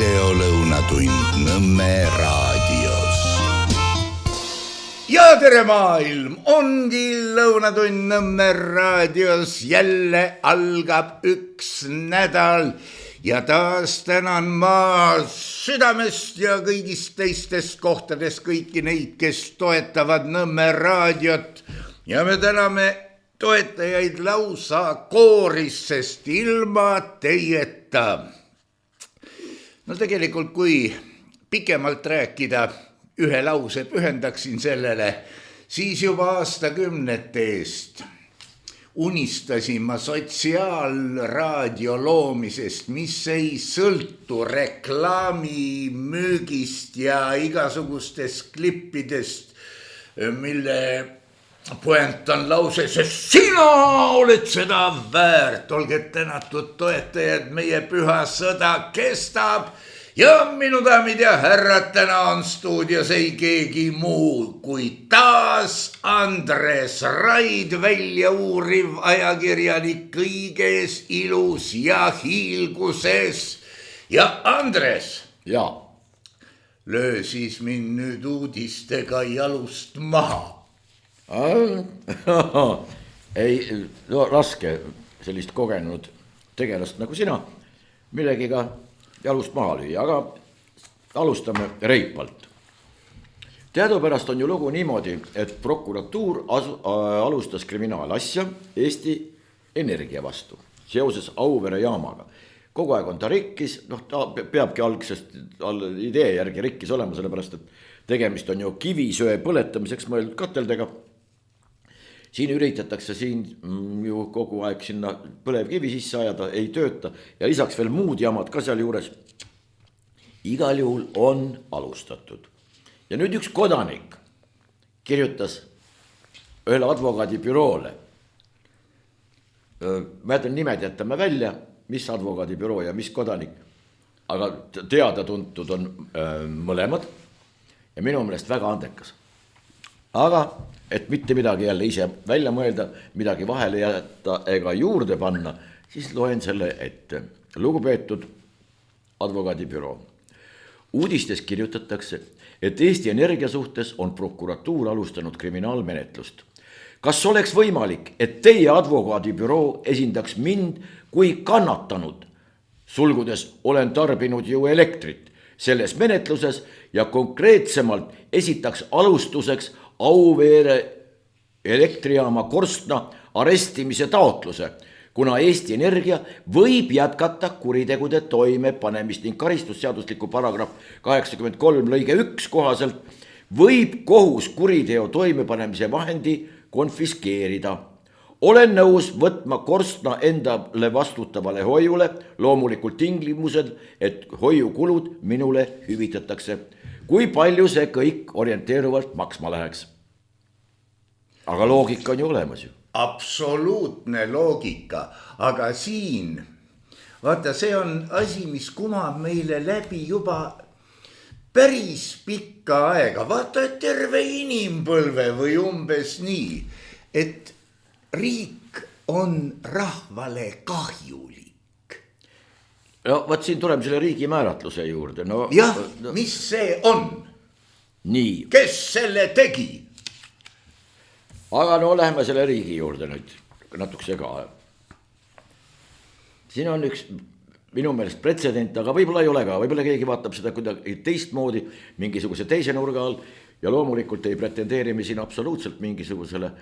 videolõunatund Nõmme raadios. Ja tere maailm, ongi lõunatund Nõmme raadios, jälle algab üks nädal ja taas tänan ma südamest ja kõigist teistest kohtadest kõiki neid, kes toetavad Nõmme raadiot ja me täname toetajaid lausa kooris, sest ilma teieta. No tegelikult, kui pikemalt rääkida, ühe lause pühendaksin sellele, siis juba aastakümnete eest unistasin ma sotsiaalraadio loomisest, mis ei sõltu reklaami müügist ja igasugustest klippidest, mille puent on lause, sest sina oled seda väärt. Olge tänatud toetajad, meie püha sõda kestab ja minu daamid ja härrad, täna on stuudios ei keegi muu kui taas Andres Raid, välja uuriv ajakirjanik kõiges ilus ja hiilguses. Ja Andres, ja löö siis mind nüüd uudistega jalust maha. ei, no raske sellist kogenud tegelast nagu sina millegiga jalust maha lüüa, aga alustame reipalt. Teadupärast on ju lugu niimoodi, et prokuratuur alustas kriminaalasja Eesti Energia vastu seoses Auvere jaamaga. Kogu aeg on ta rikkis, ta peabki algsest idee järgi rikkis olema, sellepärast et tegemist on ju kivisöe põletamiseks mõeldud kateldega. Siin üritatakse ju kogu aeg sinna põlevkivi sisse ajada, ei tööta ja lisaks veel muud jamad ka seal juures. Igal juhul on alustatud. Ja nüüd üks kodanik kirjutas ühele advokaadibüroole. Mäletan nimed jätame välja, mis advokaadibüroo ja mis kodanik, aga teada tuntud on mõlemad ja minu meelest väga andekas. Aga et mitte midagi jälle ise välja mõelda, midagi vahele jätta ega juurde panna, siis loen selle ette. Lugupeetud advokaadibüroo. Uudistes kirjutatakse, et Eesti Energia suhtes on prokuratuur alustanud kriminaalmenetlust. Kas oleks võimalik, et teie advokaadibüroo esindaks mind kui kannatanud, sulgudes olen tarbinud ju elektrit, selles menetluses ja konkreetsemalt esitaks alustuseks Auvere elektrijaama korstna arestimise taotluse, kuna Eesti Energia võib jätkata kuritegude toimepanemist ning karistusseadusliku paragrahv 83 lõige 1 kohaselt võib kohus kuriteo toimepanemise vahendi konfiskeerida. Olen nõus võtma korstna endale vastutavale hoiule, loomulikult tingimusel, et hoiukulud minule hüvitatakse. Kui palju see kõik orienteeruvalt maksma läheks? Aga loogika on ju olemas ju. Absoluutne loogika, aga siin, vaata, see on asi, mis kumab meile läbi juba päris pikka aega. Vaata, et terve inimpõlve või umbes nii, et riik on rahvale kahjulik. No vaat siin tuleme selle riigi määratluse juurde. No, jah, mis see on? Nii. Kes selle tegi? Aga no läheme selle riigi juurde nüüd natukese ka. Siin on üks minu meelest pretsedent, aga võib-olla ei ole ka. Võib-olla keegi vaatab seda kuidagi teistmoodi, mingisuguse teise nurga all ja loomulikult ei pretendeerime siin absoluutselt mingisugusele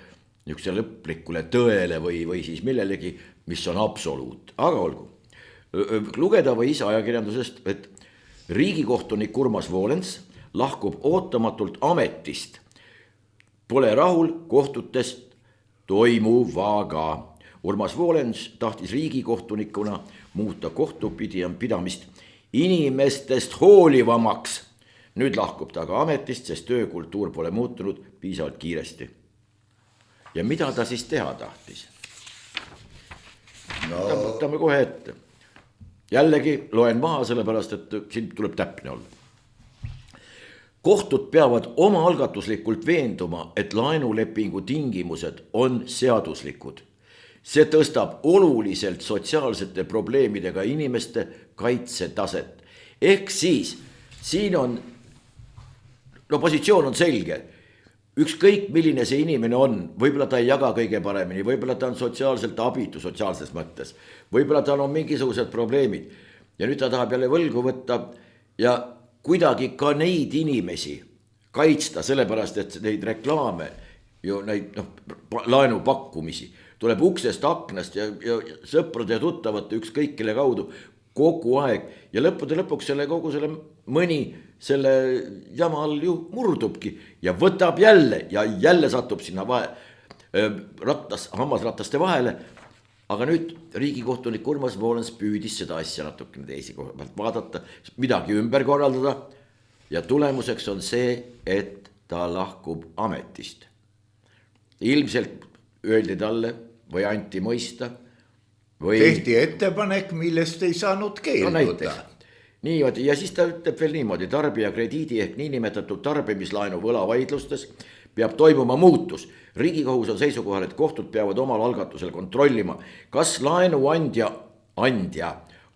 lõplikule tõele või siis millelegi, mis on absoluut. Aga olgu. Lugeda võis ajakirjandusest, et riigikohtunik Urmas Volens lahkub ootamatult ametist. Pole rahul kohtutest toimuvaga. Urmas Volens tahtis riigikohtunikuna muuta kohtupidamist inimestest hoolivamaks. Nüüd lahkub ta aga ametist, sest töökultuur pole muutunud piisavalt kiiresti. Ja mida ta siis teha tahtis? Võtame kohe ette. Jällegi loen maha, sellepärast, et siin tuleb täpne olla. Kohtud peavad oma algatuslikult veenduma, et laenulepingu tingimused on seaduslikud. See tõstab oluliselt sotsiaalsete probleemidega inimeste kaitsetaset. ehk siis siin on, no positsioon on selge. Ükskõik milline see inimene on, võib-olla ta ei jaga kõige paremini, võib-olla ta on sotsiaalselt abitu sotsiaalses mõttes, võib-olla tal on mingisugused probleemid ja nüüd ta tahab jälle võlgu võtta ja kuidagi ka neid inimesi kaitsta, sellepärast et neid reklaame, ju neid laenupakkumisi tuleb uksest, aknast ja sõprade ja tuttavate ükskõik kelle kaudu kogu aeg ja lõppude lõpuks selle kogu selle mõni selle jama all ju murdubki ja võtab jälle ja jälle satub sinna hammasrataste vahele. Aga nüüd riigikohtunik Urmas Volens püüdis seda asja natukene teisi koha pealt vaadata, midagi ümber korraldada ja tulemuseks on see, et ta lahkub ametist. Ilmselt öeldi talle või anti mõista või tehti ettepanek, millest ei saanud keelduda. Niimoodi ja siis ta ütleb veel niimoodi, tarbija krediidi ehk niinimetatud tarbimislaenu võlavaidlustes peab toimuma muutus. Riigikohus on seisukohal, et kohtud peavad omal algatusel kontrollima, kas laenuandja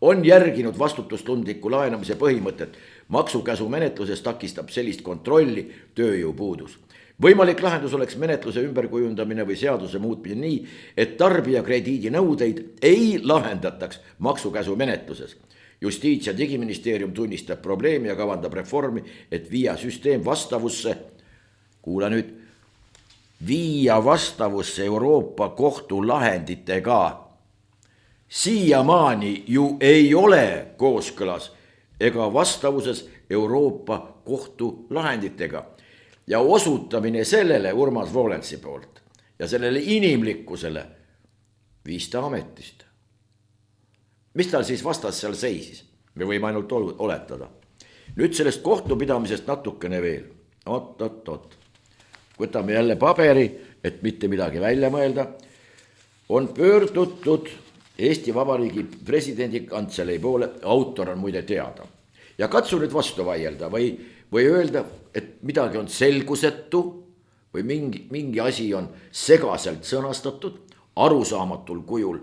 on järginud vastutustundliku laenamise põhimõtet. Maksukäsu menetluses takistab sellist kontrolli tööjõupuudus. Võimalik lahendus oleks menetluse ümberkujundamine või seaduse muutmine nii, et tarbija krediidi nõudeid ei lahendataks maksukäsu menetluses. Justiits- ja Digiministeerium tunnistab probleemi ja kavandab reformi, et viia süsteem vastavusse, kuula nüüd, viia vastavusse Euroopa kohtu lahenditega. Siiamaani ju ei ole kooskõlas ega vastavuses Euroopa kohtu lahenditega. Ja osutamine sellele Urmas Volensi poolt ja sellele inimlikkusele viis ta ametist. Mis tal siis vastas seal seisis? Me võime ainult oletada. Nüüd sellest kohtupidamisest natukene veel. Oot. Võtame jälle paberi, et mitte midagi välja mõelda. On pöördutud Eesti Vabariigi presidendi kantselei poole, autor on muide teada. Ja katsu nüüd vastu vaielda või öelda, et midagi on selgusetu või mingi asi on segaselt sõnastatud, arusaamatul kujul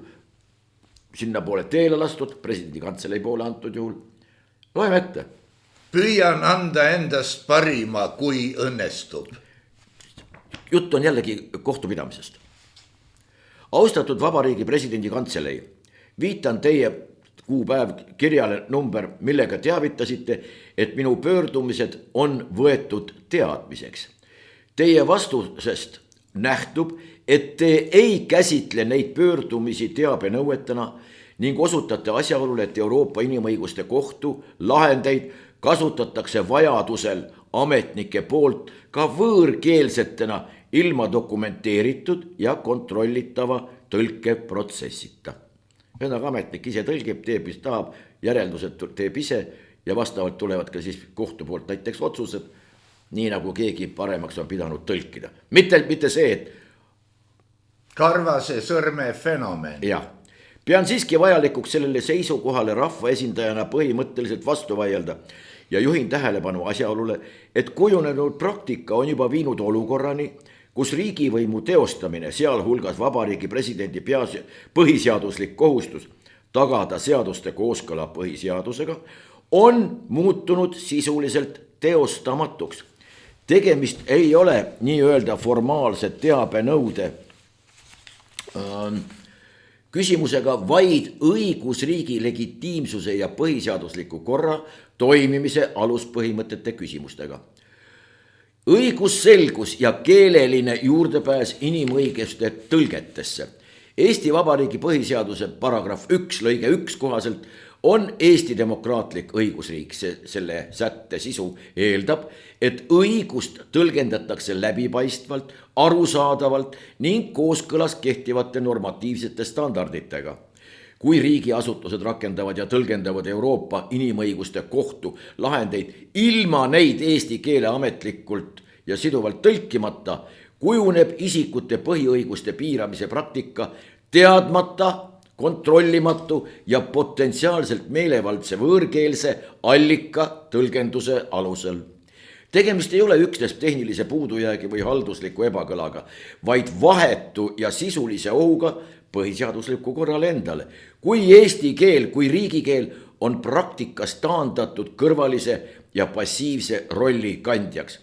sinna poole teele lastud, presidendi kantselei poole antud juhul. Loeme ette. Püüan anda endast parima, kui õnnestub. Jutt on jällegi kohtupidamisest. Austatud Vabariigi presidendi kantselei, viitan teie kuupäev kirjale number, millega teavitasite, et minu pöördumised on võetud teadmiseks. Teie vastusest nähtub, et te ei käsitle neid pöördumisi teabenõuetena ning osutate asjaolule, et Euroopa Inimõiguste Kohtu lahendeid kasutatakse vajadusel ametnike poolt ka võõrkeelsetena ilma dokumenteeritud ja kontrollitava tõlkeprotsessita. Ühesõnaga ametnik ise tõlgib, teeb, mis tahab, järeldused teeb ise ja vastavalt tulevad ka siis kohtu poolt näiteks otsused, nii nagu keegi paremaks on pidanud tõlkida. Mitte see, et Karvase sõrme fenomen. Jah, pean siiski vajalikuks sellele seisukohale rahvaesindajana põhimõtteliselt vastu vaielda ja juhin tähelepanu asjaolule, et kujunenud praktika on juba viinud olukorrani, kus riigivõimu teostamine, sealhulgas Vabariigi presidendi põhiseaduslik kohustus tagada seaduste kooskõla põhiseadusega, on muutunud sisuliselt teostamatuks. Tegemist ei ole nii-öelda formaalse teabenõude küsimusega, vaid õigusriigi legitiimsuse ja põhiseadusliku korra toimimise aluspõhimõtete küsimustega. Õigusselgus ja keeleline juurdepääs inimõiguste tõlgetesse. Eesti Vabariigi põhiseaduse paragrahv 1 lõige 1 kohaselt on Eesti demokraatlik õigusriik. Selle sätte sisu eeldab, et õigust tõlgendatakse läbipaistvalt, arusaadavalt ning kooskõlas kehtivate normatiivsete standarditega. Kui riigiasutused rakendavad ja tõlgendavad Euroopa Inimõiguste Kohtu lahendeid ilma neid eesti keele ametlikult ja siduvalt tõlkimata, kujuneb isikute põhiõiguste piiramise praktika teadmata, kontrollimatu ja potentsiaalselt meelevaldse võõrkeelse allika tõlgenduse alusel. tegemist ei ole üksnes tehnilise puudujäägi või haldusliku ebakõlaga, vaid vahetu ja sisulise ohuga põhiseadusliku korrale endale. Kui eesti keel kui riigikeel on praktikas taandatud kõrvalise ja passiivse rolli kandjaks.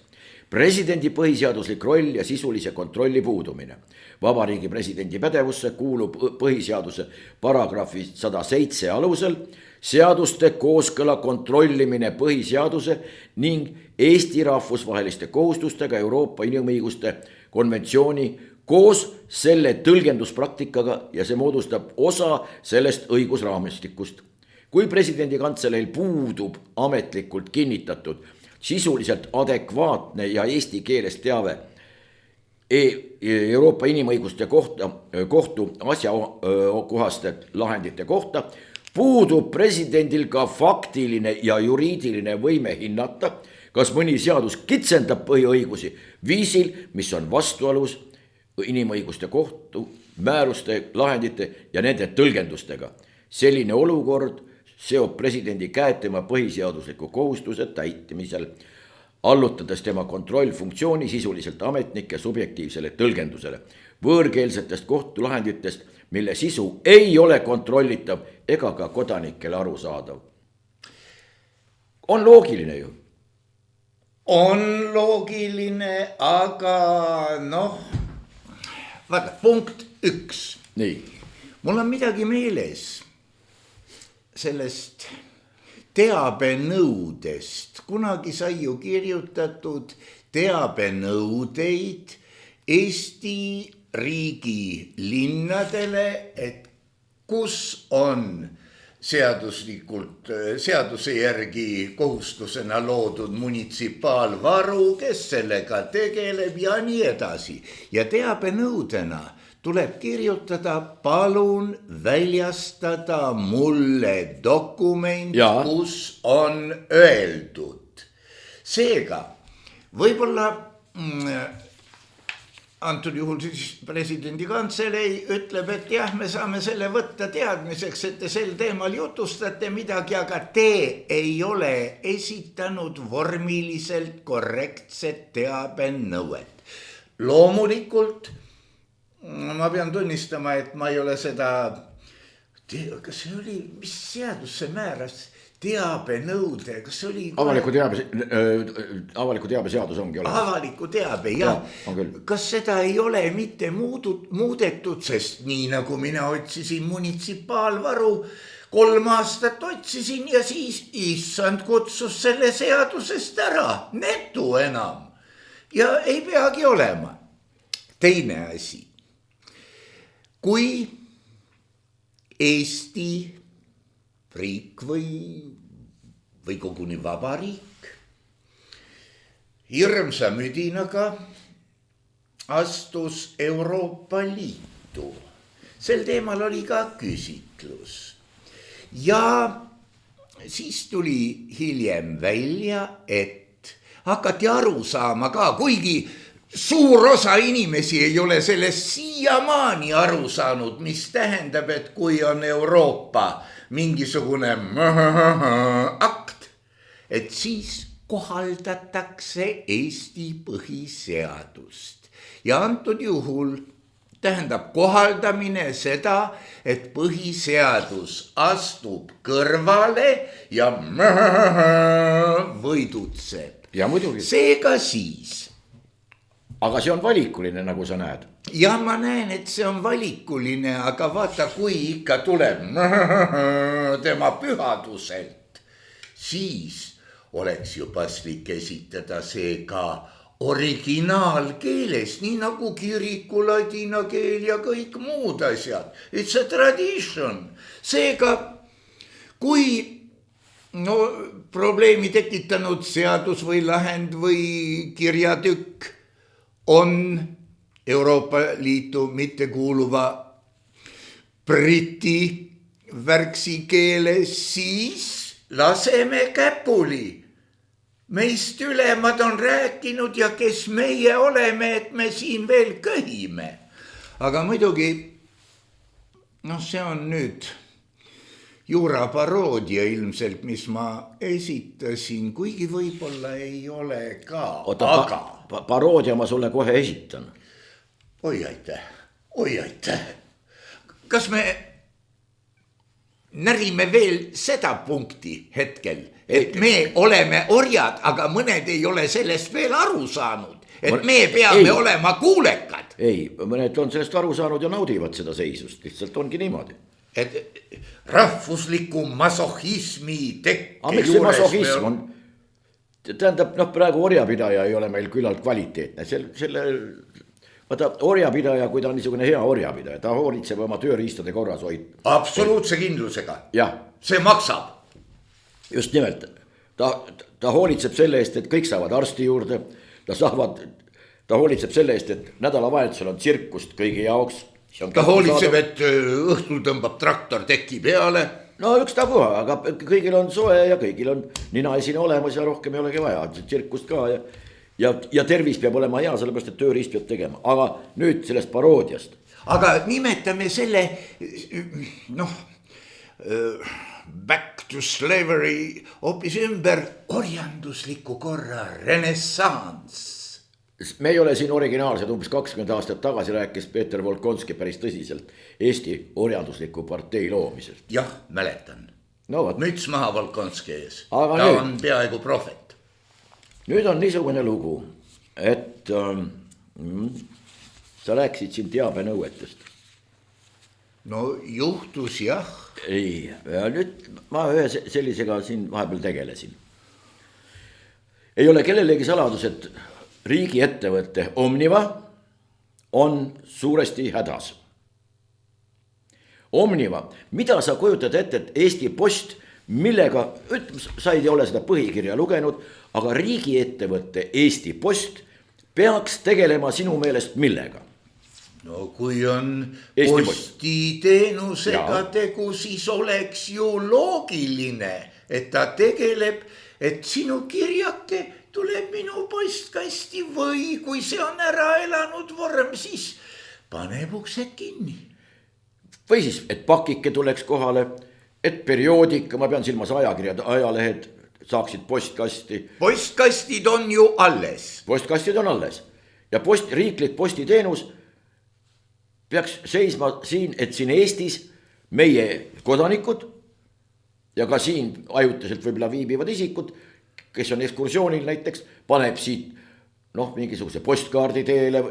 Presidendi põhiseaduslik roll ja sisulise kontrolli puudumine. Vabariigi presidendi pädevusse kuulub põhiseaduse paragrahvi 107 alusel seaduste kooskõla kontrollimine põhiseaduse ning Eesti rahvusvaheliste kohustustega Euroopa Inimõiguste konventsiooni koos selle tõlgenduspraktikaga ja see moodustab osa sellest õigusraamistikust. Kui presidendi kantseleil puudub ametlikult kinnitatud sisuliselt adekvaatne ja eesti keeles teave Euroopa Inimõiguste kohtu asjakohaste lahendite kohta, puudub presidendil ka faktiline ja juriidiline võime hinnata, kas mõni seadus kitsendab põhiõigusi viisil, mis on vastuolus Inimõiguste kohtu määruste, lahendite ja nende tõlgendustega. Selline olukord seob presidendi käed tema põhiseadusliku kohustuse täitmisel, allutades tema kontrollfunktsiooni sisuliselt ametnike subjektiivsele tõlgendusele, võõrkeelsetest kohtulahenditest, mille sisu ei ole kontrollitav ega ka kodanikele arusaadav. On loogiline ju. On loogiline, aga vaata, punkt 1. Nii. Mul on midagi meeles sellest teabenõudest. Kunagi sai ju kirjutatud teabenõudeid Eesti riigi linnadele, et kus on seaduse järgi kohustusena loodud munitsipaalvaru, kes sellega tegeleb ja nii edasi. Ja teabenõudena tuleb kirjutada, palun väljastada mulle dokument, kus on öeldud. Seega, võib-olla antud juhul siis presidendi kantselei ütleb, et jah, me saame selle võtta teadmiseks, et te sel teemal jutustate midagi, aga te ei ole esitanud vormiliselt korrektset teabenõuet. Loomulikult ma pean tunnistama, et ma ei ole seda, kas see oli, mis seadus see määras, teabenõude, kas see oli avaliku teabe seadus ongi olemas. Avaliku teabe, jah. Kas seda ei ole mitte muudetud, sest nii nagu mina otsisin munitsipaalvaru, 3 aastat otsisin ja siis issand kutsus selle seadusest ära, netu enam. Ja ei peagi olema. Teine asi. Kui Eesti riik või koguni vabariik hirmsa müdinaga astus Euroopa Liitu. Sel teemal oli ka küsitlus. Ja siis tuli hiljem välja, et hakati aru saama ka, kuigi suur osa inimesi ei ole sellest siiamaani aru saanud, mis tähendab, et kui on Euroopa mingisugune akt, et siis kohaldatakse Eesti põhiseadust. Ja antud juhul tähendab kohaldamine seda, et põhiseadus astub kõrvale ja võidutseb. Ja muidugi. Seega siis. Aga see on valikuline, nagu sa näed. Ja ma näen, et see on valikuline, aga vaata, kui ikka tuleb tema pühaduselt, siis oleks ju paslik esitada see ka originaalkeeles, nii nagu kiriku ladina keel ja kõik muud asjad. It's a tradition. Seega, kui probleemi tekitanud seadus või lahend või kirjatükk on Euroopa Liitu mittekuuluva briti värksi keeles, siis laseme käpuli. Meist ülemad on rääkinud ja kes meie oleme, et me siin veel köhime. Aga muidugi, see on nüüd juuraparoodia ilmselt, mis ma esitasin, kuigi võib-olla ei ole ka. Oota, aga paroodia ma sulle kohe esitan. Oi aitäh. Kas me närime veel seda punkti hetkel, et me oleme orjad, aga mõned ei ole sellest veel aru saanud, et me peame olema kuulekad. Ei, mõned on sellest aru saanud ja naudivad seda seisust, lihtsalt ongi niimoodi. Et rahvusliku masohismi tekke aga miks see masohism on? Tähendab, praegu orjapidaja ei ole meil küllalt kvaliteetne. Vaata, orjapidaja, kui ta on niisugune hea orjapidaja, ta hoolitseb oma tööriistade korras hoid. Absoluutse kindlusega. Jah. See maksab. Just nimelt. Ta hoolitseb selle eest, et kõik saavad arsti juurde. Ta hoolitseb selle eest, et nädalavahetusel on tsirkust kõigi jaoks. Ta hoolitseb, et õhtul tõmbab traktor teki peale. No ükstapuha, aga kõigil on soe ja kõigil on ninaesine olemas ja rohkem ei olegi vaja. Tsirkust ka ja tervis peab olema hea, sellepärast, et tööriist peab tegema. Aga nüüd sellest paroodiast. Aga nimetame selle, back to slavery hoopis ümber orjandusliku korra renessants. Me ei ole siin originaalsed, umbes 20 aastat tagasi rääkis Peeter Volkonski päris tõsiselt Eesti orjandusliku partei loomisest. Jah, mäletan. No, müts maha Volkonski ees. Aga ta on peaaegu profet. Nüüd on niisugune lugu, et sa rääkisid siin teabenõuetest. No juhtus jah. Ei, ja nüüd ma ühe sellisega siin vahepeal tegelesin. Ei ole kellelegi saladus, et riigi ettevõtte Omniva on suuresti hädas. Omniva, mida sa kujutad ette, et Eesti Post, millega, sa ei ole seda põhikirja lugenud, aga riigi ettevõtte Eesti Post peaks tegelema sinu meelest millega? No kui on postiteenusega tegu, siis oleks ju loogiline, et ta tegeleb, et sinu kirjake tuleb minu postkasti või kui see on ära elanud vorm, siis paneb uksed kinni. Või siis, et pakike tuleks kohale, et perioodika, ma pean silmas ajakirjad, ajalehed saaksid postkasti. Postkastid on ju alles. Postkastid on alles. Ja riiklik postiteenus peaks seisma siin, et siin Eestis meie kodanikud ja ka siin ajutiselt võib-olla viibivad isikud, kes on ekskursioonil näiteks, paneb siit mingisuguse postkaardi teele,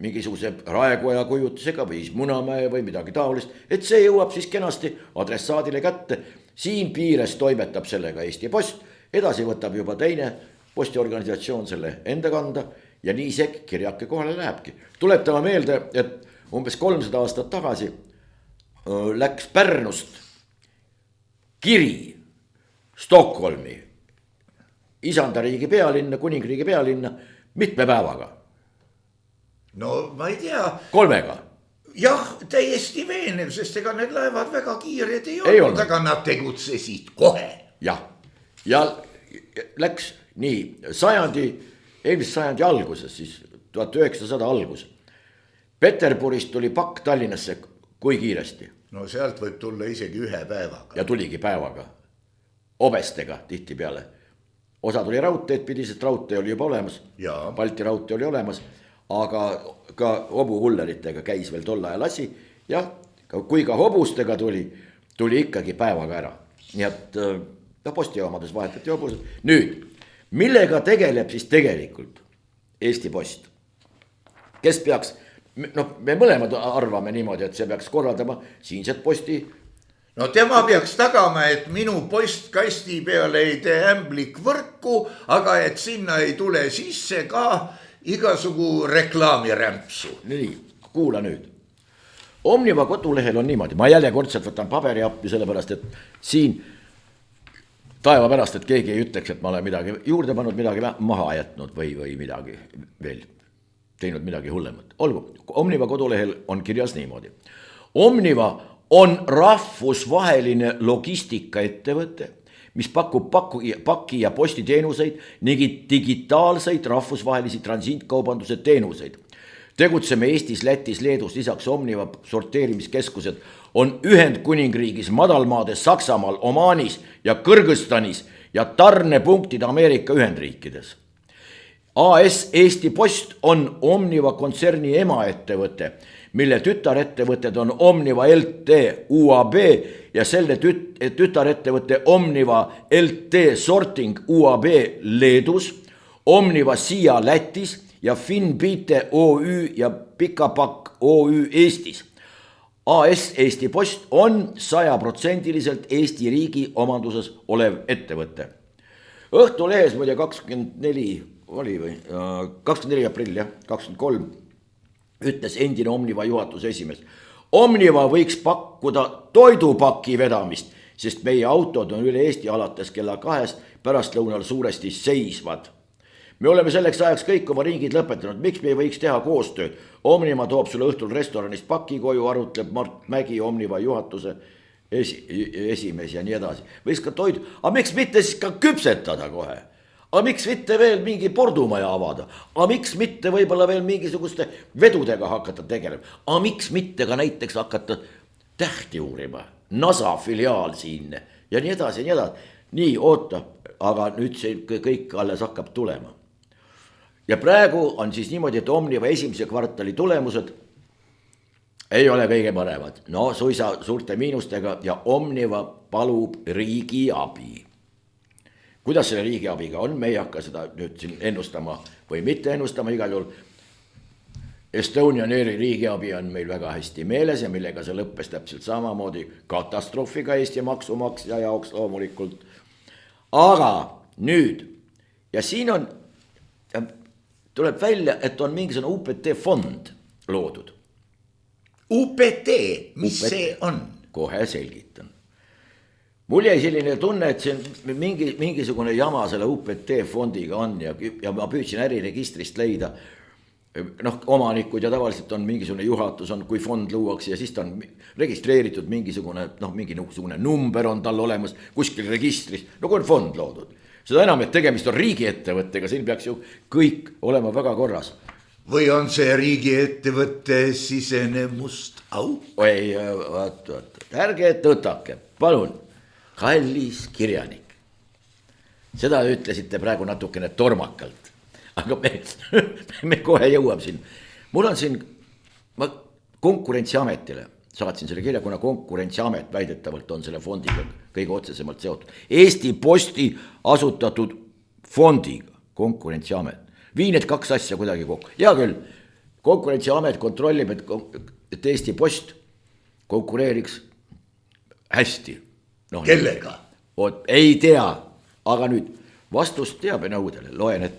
mingisuguse Raekoja kujutisega või Munamäe või midagi taolist, et see jõuab siis kenasti adressaadile kätte. Siin piires toimetab sellega Eesti Post, edasi võtab juba teine postiorganisatsioon selle enda kanda ja nii see kirjake kohale lähebki. Tuletame meelde, et umbes 300 aastat tagasi läks Pärnust kiri Stockholmi, isandariigi pealinna, kuningriigi pealinna, mitme päevaga? No ma ei tea. 3. Jah, täiesti veenev, sest ega need laevad väga kiired ei olnud, aga nad tegutsesid kohe. Jah, ja läks nii eelmise sajandi alguses, siis 1900 algus. Peterburist tuli pakk Tallinnasse kui kiiresti. No sealt võib tulla isegi 1 päevaga. Ja tuligi päevaga, obestega tihti peale. Osa tuli raudteed pidi, sest raudtee oli juba olemas, Balti raudtee oli olemas, aga ka hobuhulleritega käis veel tol ajal asi ja kui ka hobustega tuli ikkagi päevaga ära. Nii et postijaamades vahetati hobused. Nüüd, millega tegeleb siis tegelikult Eesti Post? Kes peaks, me mõlemad arvame niimoodi, et see peaks korraldama siinset posti. No tema peaks tagama, et minu postkasti peale ei tee ämblik võrku, aga et sinna ei tule sisse ka igasugu reklaamirämpsu. Nii, kuula nüüd. Omniva kodulehel on niimoodi, ma jälle kordselt võtan paberi appi, sellepärast, et siin taeva pärast, et keegi ei ütleks, et ma olen midagi juurde pannud, midagi maha jätnud või midagi veel teinud midagi hullemat. Olgu, Omniva kodulehel on kirjas niimoodi. Omniva on rahvusvaheline logistikaettevõte, mis pakub paki- ja postiteenuseid ning digitaalseid rahvusvahelisi transiitkaubanduse teenuseid. tegutseme Eestis, Lätis, Leedus, lisaks Omniva sorteerimiskeskused on Ühendkuningriigis, Madalmaades, Saksamaal, Omaanis ja Kõrgõzstanis ja tarnepunktid Ameerika Ühendriikides. AS Eesti Post on Omniva kontserni emaettevõte, mille tütarettevõtted on Omniva LT UAB ja selle tütarettevõte Omniva LT Sorting UAB Leedus, Omniva Sia Lätis ja Finbite OÜ ja Pikapakk OÜ Eestis. AS Eesti Post on 100% Eesti riigi omanduses olev ettevõte. Õhtulehes muide 24 aprill, 23 ütles endine Omniva juhatuse esimees. Omniva võiks pakkuda toidupaki vedamist, sest meie autod on üle Eesti alates kella 2 pärastlõunal suuresti seisvad. Me oleme selleks ajaks kõik oma ringid lõpetanud, miks me ei võiks teha koostööd? Omniva toob sulle õhtul restoranist paki koju, arutleb Mart Mägi, Omniva juhatuse esimees ja nii edasi. Võiks ka toidu, aga miks mitte siis ka küpsetada kohe? Aga miks mitte veel mingi pordumaja avada? Aga miks mitte võib-olla veel mingisuguste vedudega hakata tegelema? Aga miks mitte ka näiteks hakata tähti uurima? NASA filiaal siin ja nii edasi ja nii edasi. Nii, oota, aga nüüd see kõik alles hakkab tulema. Ja praegu on siis niimoodi, et Omniva esimese kvartali tulemused ei ole kõige paremad. No suisa suurte miinustega ja Omniva palub riigi abi. Kuidas selle riigi abiga on, me ei hakka seda nüüd siin ennustama või mitte ennustama igal juhul. Estonian Airi riigi abi on meil väga hästi meeles ja millega see lõppes täpselt samamoodi katastroofiga Eesti maksumaksja jaoks loomulikult. Aga nüüd, ja siin on, tuleb välja, et on mingisugune UPT fond loodud. UPT, mis see on? Kohe selgitan. Mul jäi selline tunne, et see mingisugune jama selle UPT fondiga on ja ma püüdsin äriregistrist leida. Noh, omanikud ja tavaliselt on mingisugune juhatus, on, kui fond luuakse ja siis ta on registreeritud mingisugune number on tal olemas kuskil registris. No kui on fond loodud. Seda enam, et tegemist on riigiettevõttega, siin peaks ju kõik olema väga korras. Või on see riigiettevõtte sisene must auk? Ei, vaat, ärge tõtake, palun, kallis kirjanik. Seda ütlesite praegu natukene tormakalt, aga me kohe jõuab siin. Mul on siin, ma Konkurentsiametile saatsin selle kirja, kuna Konkurentsiamet väidetavalt on selle fondiga kõige otsesemalt seotud. Eesti Posti asutatud fondiga, Konkurentsiamet. Vii need kaks asja kuidagi kokku. Hea küll, Konkurentsiamet kontrollib, et Eesti Post konkureeriks hästi. Kellega? Ei tea, aga nüüd vastust teabenõudele, loen, et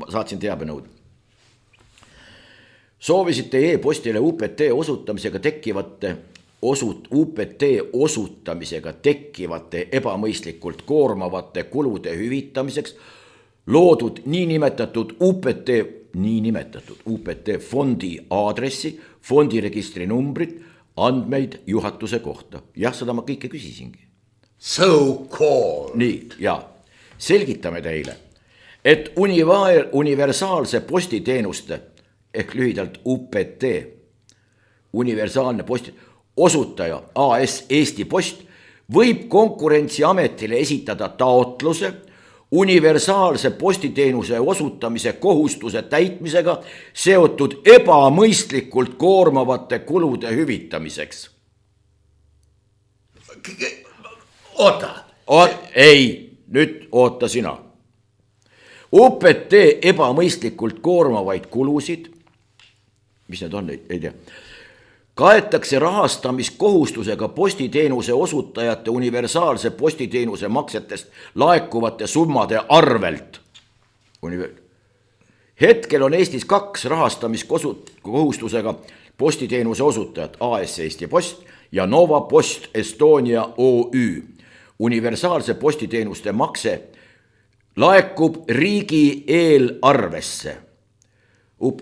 saatsin teabenõude. Soovisite e-postile UPT osutamisega tekkivate ebamõistlikult koormavate kulude hüvitamiseks loodud niinimetatud UPT fondi aadressi, fondiregistri numbrit, andmeid juhatuse kohta. Jah, seda ma kõike küsisingi. So called. Nii, ja selgitame teile, et universaalse postiteenuste ehk lühidalt UPT, universaalne posti osutaja AS Eesti Post võib Konkurentsiametile esitada taotluse universaalse postiteenuse osutamise kohustuse täitmisega seotud ebamõistlikult koormavate kulude hüvitamiseks. Oota. Ei, nüüd oota sina. UPT ebamõistlikult koormavaid kulusid, mis need on, ei tea, kaetakse rahastamiskohustusega postiteenuse osutajate universaalse postiteenuse maksetest laekuvate summade arvelt. Hetkel on Eestis 2 rahastamiskohustusega postiteenuse osutajat, AS Eesti Post ja Nova Post Estonia OÜ. Universaalse postiteenuste makse laekub riigi eelarvesse.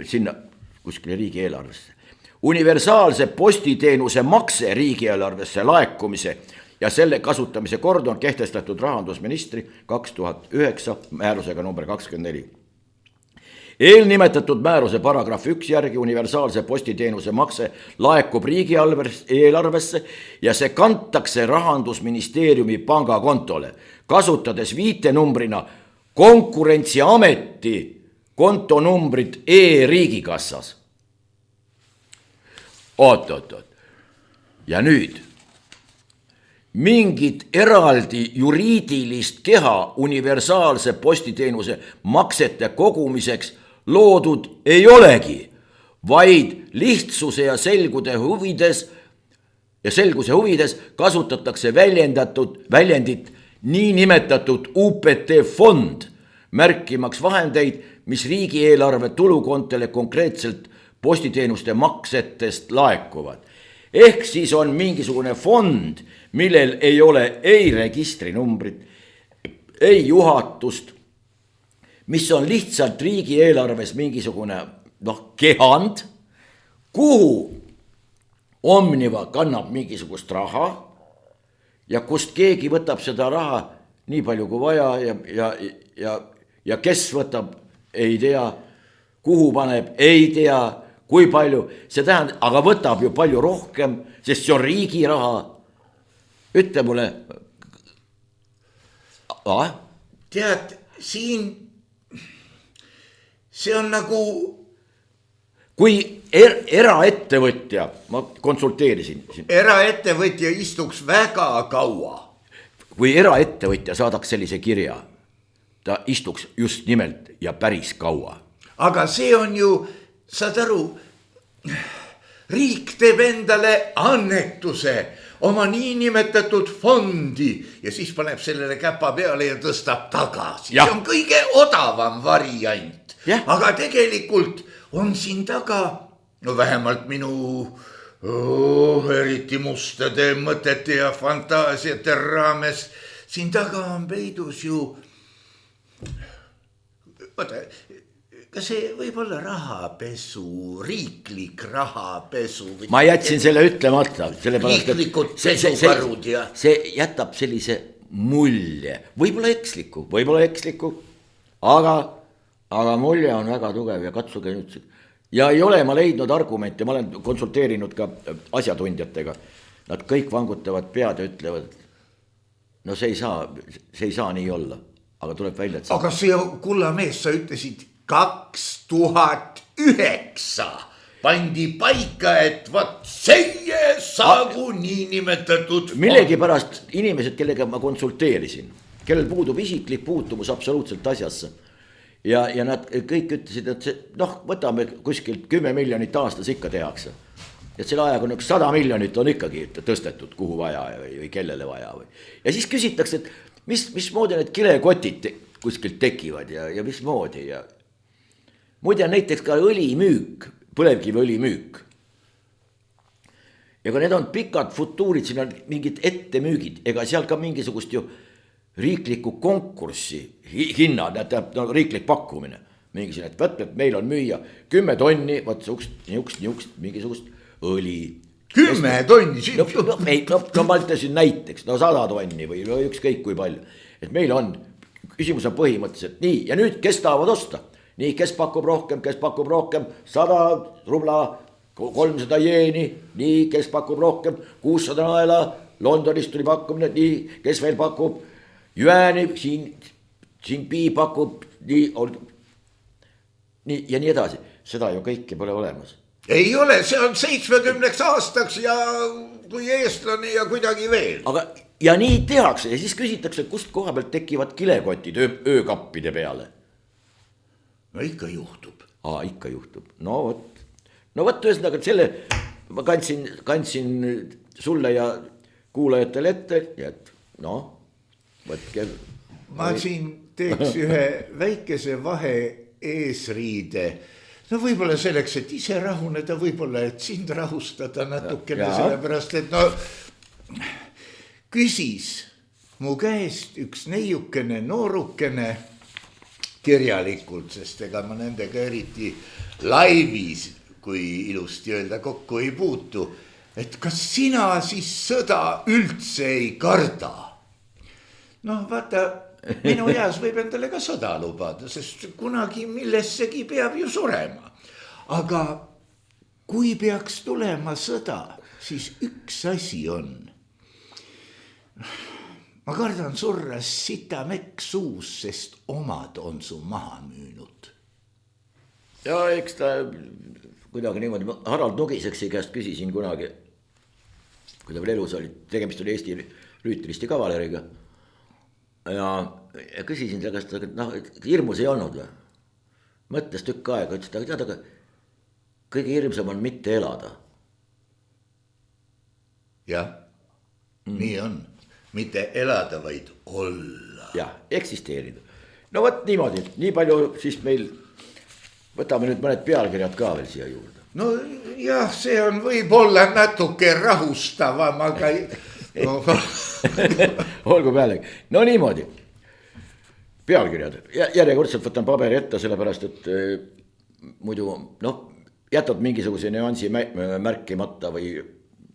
Sinna kuskile riigi eelarvesse. Universaalse postiteenuse makse riigieelarvesse laekumise ja selle kasutamise kord on kehtestatud rahandusministri 2009 määrusega number 24. eelnimetatud määruse paragrahv 1 järgi universaalse postiteenuse makse laekub riigieelarvesse ja see kantakse Rahandusministeeriumi pangakontole, kasutades viitenumbrina Konkurentsiameti kontonumbrit e-riigikassas. Oot. Ja nüüd mingit eraldi juriidilist keha universaalse postiteenuse maksete kogumiseks loodud ei olegi, vaid lihtsuse ja selguse huvides kasutatakse väljendit niinimetatud UPT fond, märkimaks vahendeid, mis riigieelarve tulukontele konkreetselt postiteenuste maksetest laekuvad. Ehk siis on mingisugune fond, millel ei ole ei registrinumbrit, ei juhatust, mis on lihtsalt riigieelarves mingisugune kehand, kuhu Omniva kannab mingisugust raha ja kust keegi võtab seda raha nii palju kui vaja ja kes võtab, ei tea, kuhu paneb, ei tea, kui palju, see tähendab, aga võtab ju palju rohkem, sest see on riigi raha. Ütle mulle. Tead, siin see on nagu kui eraettevõtja, ma konsulteerisin. Eraettevõtja istuks väga kaua. Kui eraettevõtja saadaks sellise kirja, ta istuks just nimelt ja päris kaua. Aga see on ju, saad aru, riik teeb endale annetuse oma niinimetatud fondi ja siis paneb sellele käpa peale ja tõstab tagasi. See on kõige odavam variant. Aga tegelikult on siin taga, no vähemalt minu eriti mustade mõtete ja fantaasiate raames, siin taga on peidus ju, vaata, kas see võib olla rahapesu, riiklik rahapesu? Ma jätsin selle ütlemata. Riiklikud pesukarud ja... See jätab sellise mulje, võib-olla eksliku, aga mulje on väga tugev ja katsuge nüüd. Ja ei ole ma leidnud argumente, ma olen konsulteerinud ka asjatundjatega. Nad kõik vangutavad pead ja ütlevad, no see ei saa nii olla, aga tuleb välja. Aga see kullamees, sa ütlesid 2009 pandi paika, et vaat see saagu niinimetatud. Millegi pärast inimesed, kellega ma konsulteerisin, kellel puudub isiklik puutumus absoluutselt asjasse. Ja nad kõik ütlesid, et see, võtame kuskilt 10 miljonit aastas ikka tehakse. Et selle ajaga on 100 miljonit on ikkagi tõstetud, kuhu vaja või kellele vaja. Ja siis küsitakse, et mismoodi need kilekotid kuskilt tekivad ja mismoodi. Ja muide näiteks ka õlimüük, põlevkiviõlimüük. Ja kui need on pikad futuurid, siin on mingid ettemüügid, ega seal ka mingisugust ju riikliku konkurssi hinnad, riiklik pakkumine. Mingisugune, et võt, meil on müüa 10 tonni, võt niukst, mingisugust õli. 10 tonni? No ma ütlesin näiteks, 100 tonni või ükskõik kui palju. Et meil on, küsimus on põhimõtteliselt nii, ja nüüd kes tahavad osta? Nii, kes pakub rohkem, 100 rubla, 300 jeeni, nii, kes pakub rohkem, 600 naela, Londonist tuli pakkumine, nii, kes veel pakub, Jüääni, siin Pii pakub, nii ja nii edasi. Seda ju kõike pole olemas. Ei ole, see on 70 aastaks ja kui eestlane ja kuidagi veel. Aga ja nii tehakse ja siis küsitakse, kust koha pealt tekivad kilekotid öökappide peale. No ikka juhtub. Ikka juhtub. No võt ühesõnaga, et selle ma kandsin sulle ja kuulajatele ette ja et võtke. Ma siin teeks ühe väikese vahe eesriide. No võib-olla selleks, et ise rahuneda, võib-olla, et sind rahustada natukene, sellepärast, et küsis mu käest üks neiukene noorukene kirjalikult, sest ega ma nendega eriti laivis, kui ilusti öelda, kokku ei puutu, et kas sina siis sõda üldse ei karda? Vaata, minu eas võib endale ka sõda lubada, sest kunagi millessegi peab ju surema. Aga kui peaks tulema sõda, siis üks asi on. Ma kardan surra sita mekk suus, sest omad on su maha müünud. Ja eks ta kuidagi niimoodi, Harald Nugiseksi käest küsisin kunagi, kui ta veel elus oli, tegemist oli Eesti rüütristi kavaleriga. Ja küsisin ta käest, et hirmus ei olnud või? Mõtles tükk aega, ütles ta, aga kõige hirmsam on mitte elada. Jah, nii on. Mitte elada, vaid olla. Jah, eksisteerida. No võt niimoodi, nii palju siis meil, võtame nüüd mõned pealkirjad ka veel siia juurde. No jah, see on võib-olla natuke rahustavam, aga no. Olgu pealegi. No niimoodi, pealkirjad. Järjekordselt võtan paberi ette, sellepärast, et muidu jätad mingisuguse nüansi märkimata või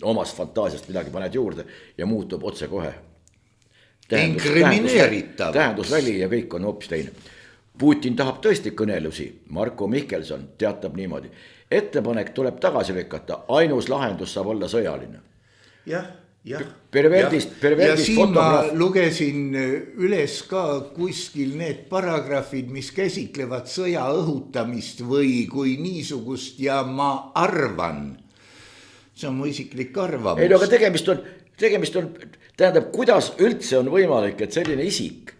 omast fantaasiast midagi paned juurde ja muutub otse kohe. Tähendusväli ja kõik on hoopis teine. Putin tahab tõesti kõnelusi. Marko Mihkelson teatab niimoodi. Ettepanek tuleb tagasi lükata. Ainus lahendus saab olla sõjaline. Jah. Perverdist ja siin fotograaf. Ma lugesin üles ka kuskil need paragrafid, mis käsitlevad sõja õhutamist või kui niisugust ja ma arvan, see on mu isiklik arvamus. Ei, aga tegemist on, tähendab, kuidas üldse on võimalik, et selline isik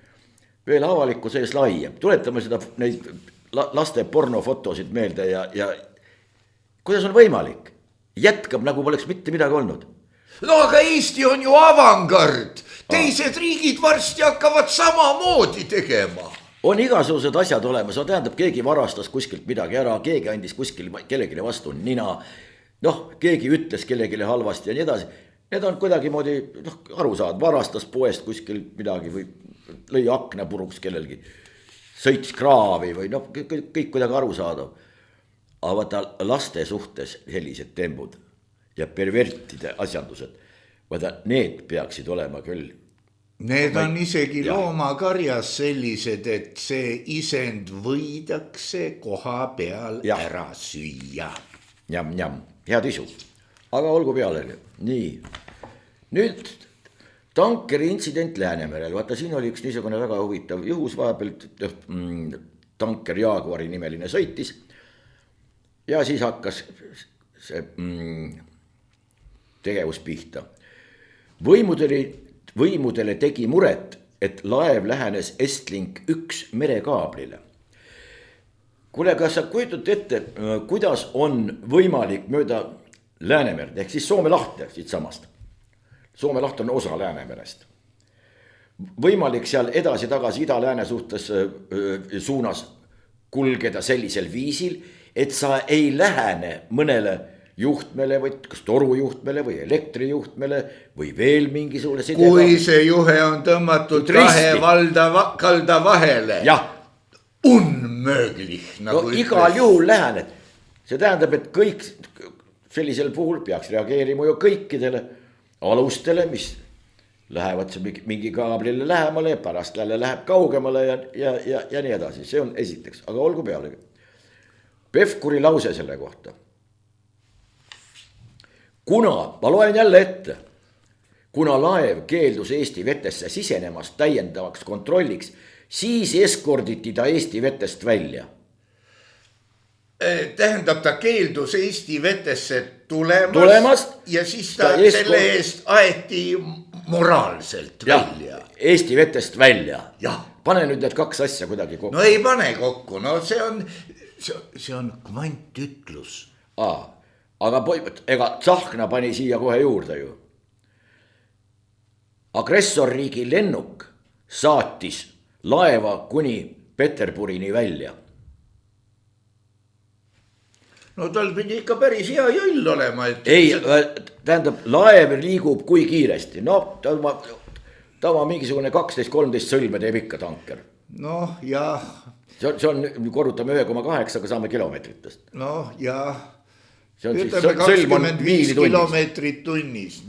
veel avaliku sees laiem. Tuletame seda neid laste pornofotosid meelde ja kuidas on võimalik? Jätkab nagu poleks mitte midagi olnud. No aga Eesti on ju avangard. Teised riigid varsti hakkavad samamoodi tegema. On igasugused asjad olemas. Tähendab, keegi varastas kuskilt midagi ära, keegi andis kuskil kellegile vastu nina. Keegi ütles kellegile halvasti ja nii edasi. Need on kuidagi moodi, aru saad, varastas poest kuskil midagi või lõi akna puruks kellelgi. Sõitis kraavi või kõik kuidagi aru saadav. Aga vaata laste suhtes sellised tembud ja pervertide asjandused, vaata need peaksid olema küll. Need on isegi loomakarjas sellised, et see isend võidakse koha peal ära süüa. Njam, head isu. Aga olgu pealegi. Nii. Nüüd tankeri intsident Läänemerel. Vaata, siin oli üks niisugune väga huvitav juhus vahepealt. Tanker Jaguari nimeline sõitis. Ja siis hakkas see tegevus pihta. Võimudele tegi muret, et laev lähenes Estlink 1 merekaablile. Kuule, kas sa kujutad ette, kuidas on võimalik mööda Läänemerd, ehk siis Soome lahte siit samast. Soome laht on osa Läänemerest. Võimalik seal edasi-tagasi ida-lääne suunas kulgeda sellisel viisil, et sa ei lähene mõnele juhtmele või kas torujuhtmele või elektrijuhtmele või veel mingisugune sidega. Kui see juhe on tõmmatud kahe kalda vahele. Unmöglich. Igal juhul lähened. See tähendab, et kõik sellisel puhul peaks reageerima ju kõikidele alustele, mis lähevad mingi kaablile lähemale ja pärast jälle läheb kaugemale ja nii edasi. See on esiteks, aga olgu pealegi. Pevkuri lause selle kohta. Ma loen jälle ette, kuna laev keeldus Eesti vetesse sisenemast täiendavaks kontrolliks, siis eskorditi ta Eesti vetest välja. Tähendab, ta keeldus Eesti vetesse tulemast ja siis ta selle eest aeti moraalselt välja. Eesti vetest välja. Pane nüüd need kaks asja kuidagi kokku. No ei pane kokku, see on kvantütlus. Aga ega Tsahkna pani siia kohe juurde ju. Agressorriigi lennuk saatis laeva kuni Peterburini välja. No tal pidi ikka päris hea jõll olema. Ei, tähendab, laev liigub kui kiiresti. Ta on mingisugune 12-13 sõlme teeb ikka tanker. Jah. See on, korrutame 1,8, aga saame kilomeetritest. Ütleme 25 kilomeetrit tunnis.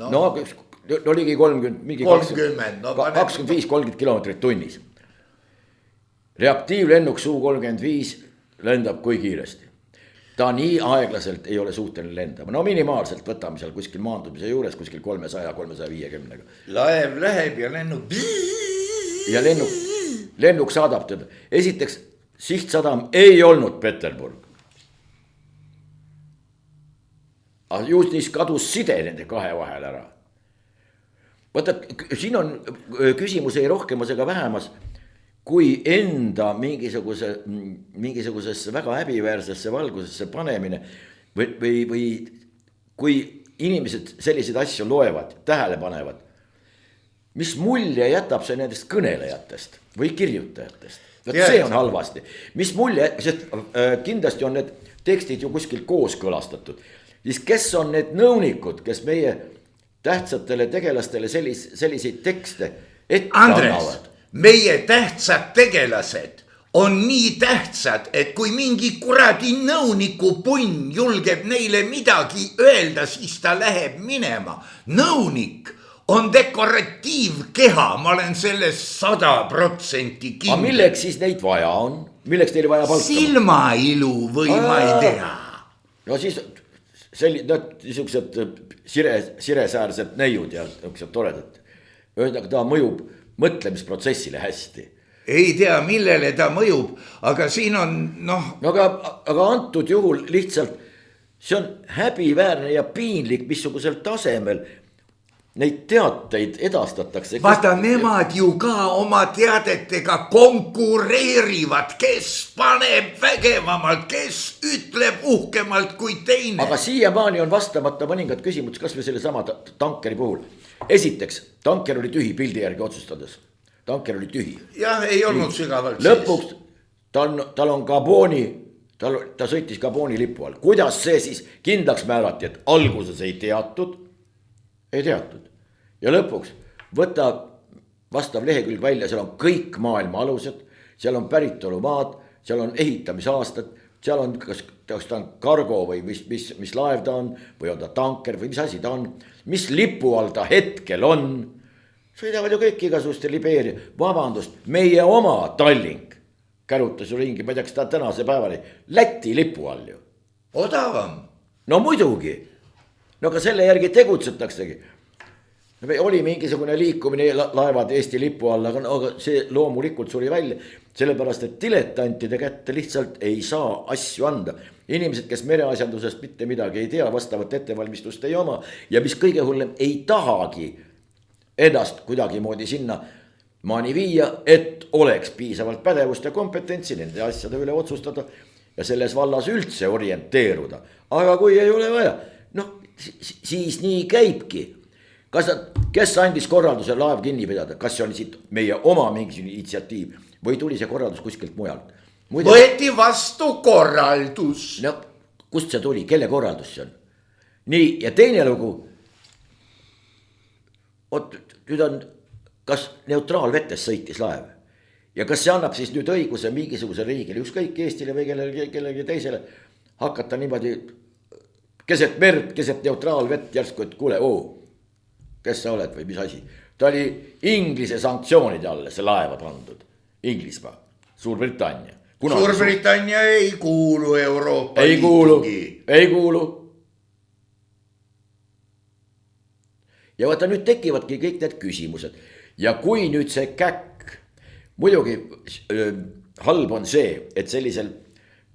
Ligi 30, 25-30 kilomeetrit tunnis. reaktiivlennuk Su-35 lendab kui kiiresti. Ta nii aeglaselt ei ole suhteline lendama. No minimaalselt võtame seal kuskil maandumise juures, kuskil 300-350. Laev läheb ja lennuk. Ja lennuk saadab teda. Esiteks, sihtsadam ei olnud Peterburg. Just niis kadus side nende kahe vahel ära. Võtta, siin on küsimus ei rohkemas ega vähemas, kui enda mingisugusesse väga häbiväärsesse valgusesse panemine või kui inimesed selliseid asju loevad, tähele panevad, mis mulje jätab see nendest kõnelejatest või kirjutajatest. See on halvasti. Mis mulje, sest kindlasti on need tekstid ju kuskil kooskõlastatud. Siis kes on need nõunikud, kes meie tähtsatele tegelastele selliseid tekste ette annavad? Meie tähtsad tegelased on nii tähtsad, et kui mingi kuradi nõuniku punn julgeb neile midagi öelda, siis ta läheb minema. Nõunik on dekoratiivkeha, ma olen selles 100% kindel. Aga milleks siis neid vaja on? Milleks teile vaja palkama? Silmailu või ma ei tea. No siis niisugused siresäärsed neiud ja niisugused toredad. Ühesõnaga ta mõjub mõtlemisprotsessile hästi. Ei tea, millele ta mõjub, aga siin on aga antud juhul lihtsalt see on häbiväärne ja piinlik, missugusel tasemel neid teateid edastatakse. Vaata, nemad ju ka oma teadetega konkureerivad, kes paneb vägevamalt, kes ütleb uhkemalt kui teine. Aga siiamaani on vastamata mõningad küsimused, kas või selle sama tankeri puhul. Esiteks, tanker oli tühi pildi järgi otsustades. Tanker oli tühi. Jah, ei olnud sügavalt. Lõpuks tal on Gaboni, ta sõitis Gaboni lipu all. Kuidas see siis kindlaks määrati, et alguses ei teatud? Ei teatud. Ja lõpuks võta vastav lehekülg välja, seal on kõik maailma alused, seal on päritolumaad, seal on ehitamisaastad, seal on kas ta on kargo või mis laev ta on, või on ta tanker või mis asi ta on, mis lipu all ta hetkel on. Sõidavad ju kõik igasuguste Libeeria. Vabandust, meie oma Tallink kärutas ju ringi, ma ei tea, kas ta tänase päevani Läti lipu all ju. Odavam. No muidugi. No ka selle järgi tegutsetaksegi. Oli mingisugune liikumine laevad Eesti lipu all, aga see loomulikult suri välja, sellepärast et diletantide kätte lihtsalt ei saa asju anda. Inimesed, kes mereasjandusest mitte midagi ei tea, vastavat ettevalmistust ei oma ja mis kõige hullem ei tahagi ennast kuidagi moodi sinna maani viia, et oleks piisavalt pädevust ja kompetentsi nende asjade üle otsustada ja selles vallas üldse orienteeruda. Aga kui ei ole vaja, siis nii käibki. Kes andis korralduse laev kinni pidada, kas see on siit meie oma mingisugune initsiatiiv või tuli see korraldus kuskilt mujalt? Võeti vastu korraldus. No kust see tuli, kelle korraldus see on? Nii, ja teine lugu. Nüüd on, kas neutraalvetes sõitis laev ja kas see annab siis nüüd õiguse mingisuguse riigile, ükskõik Eestile või kellelegi teisele hakata niimoodi keset merd, keset neutraalvett järsku, et kuule, kes sa oled või mis asi. Ta oli Inglise sanktsioonide alla see laeva pandud. Inglismaa, Suurbritannia. Suurbritannia ei kuulu Euroopa Liitugi. Ei kuulu. Ja vaata nüüd tekivadki kõik need küsimused. Ja kui nüüd see käkk, muidugi halb on see, et sellisel,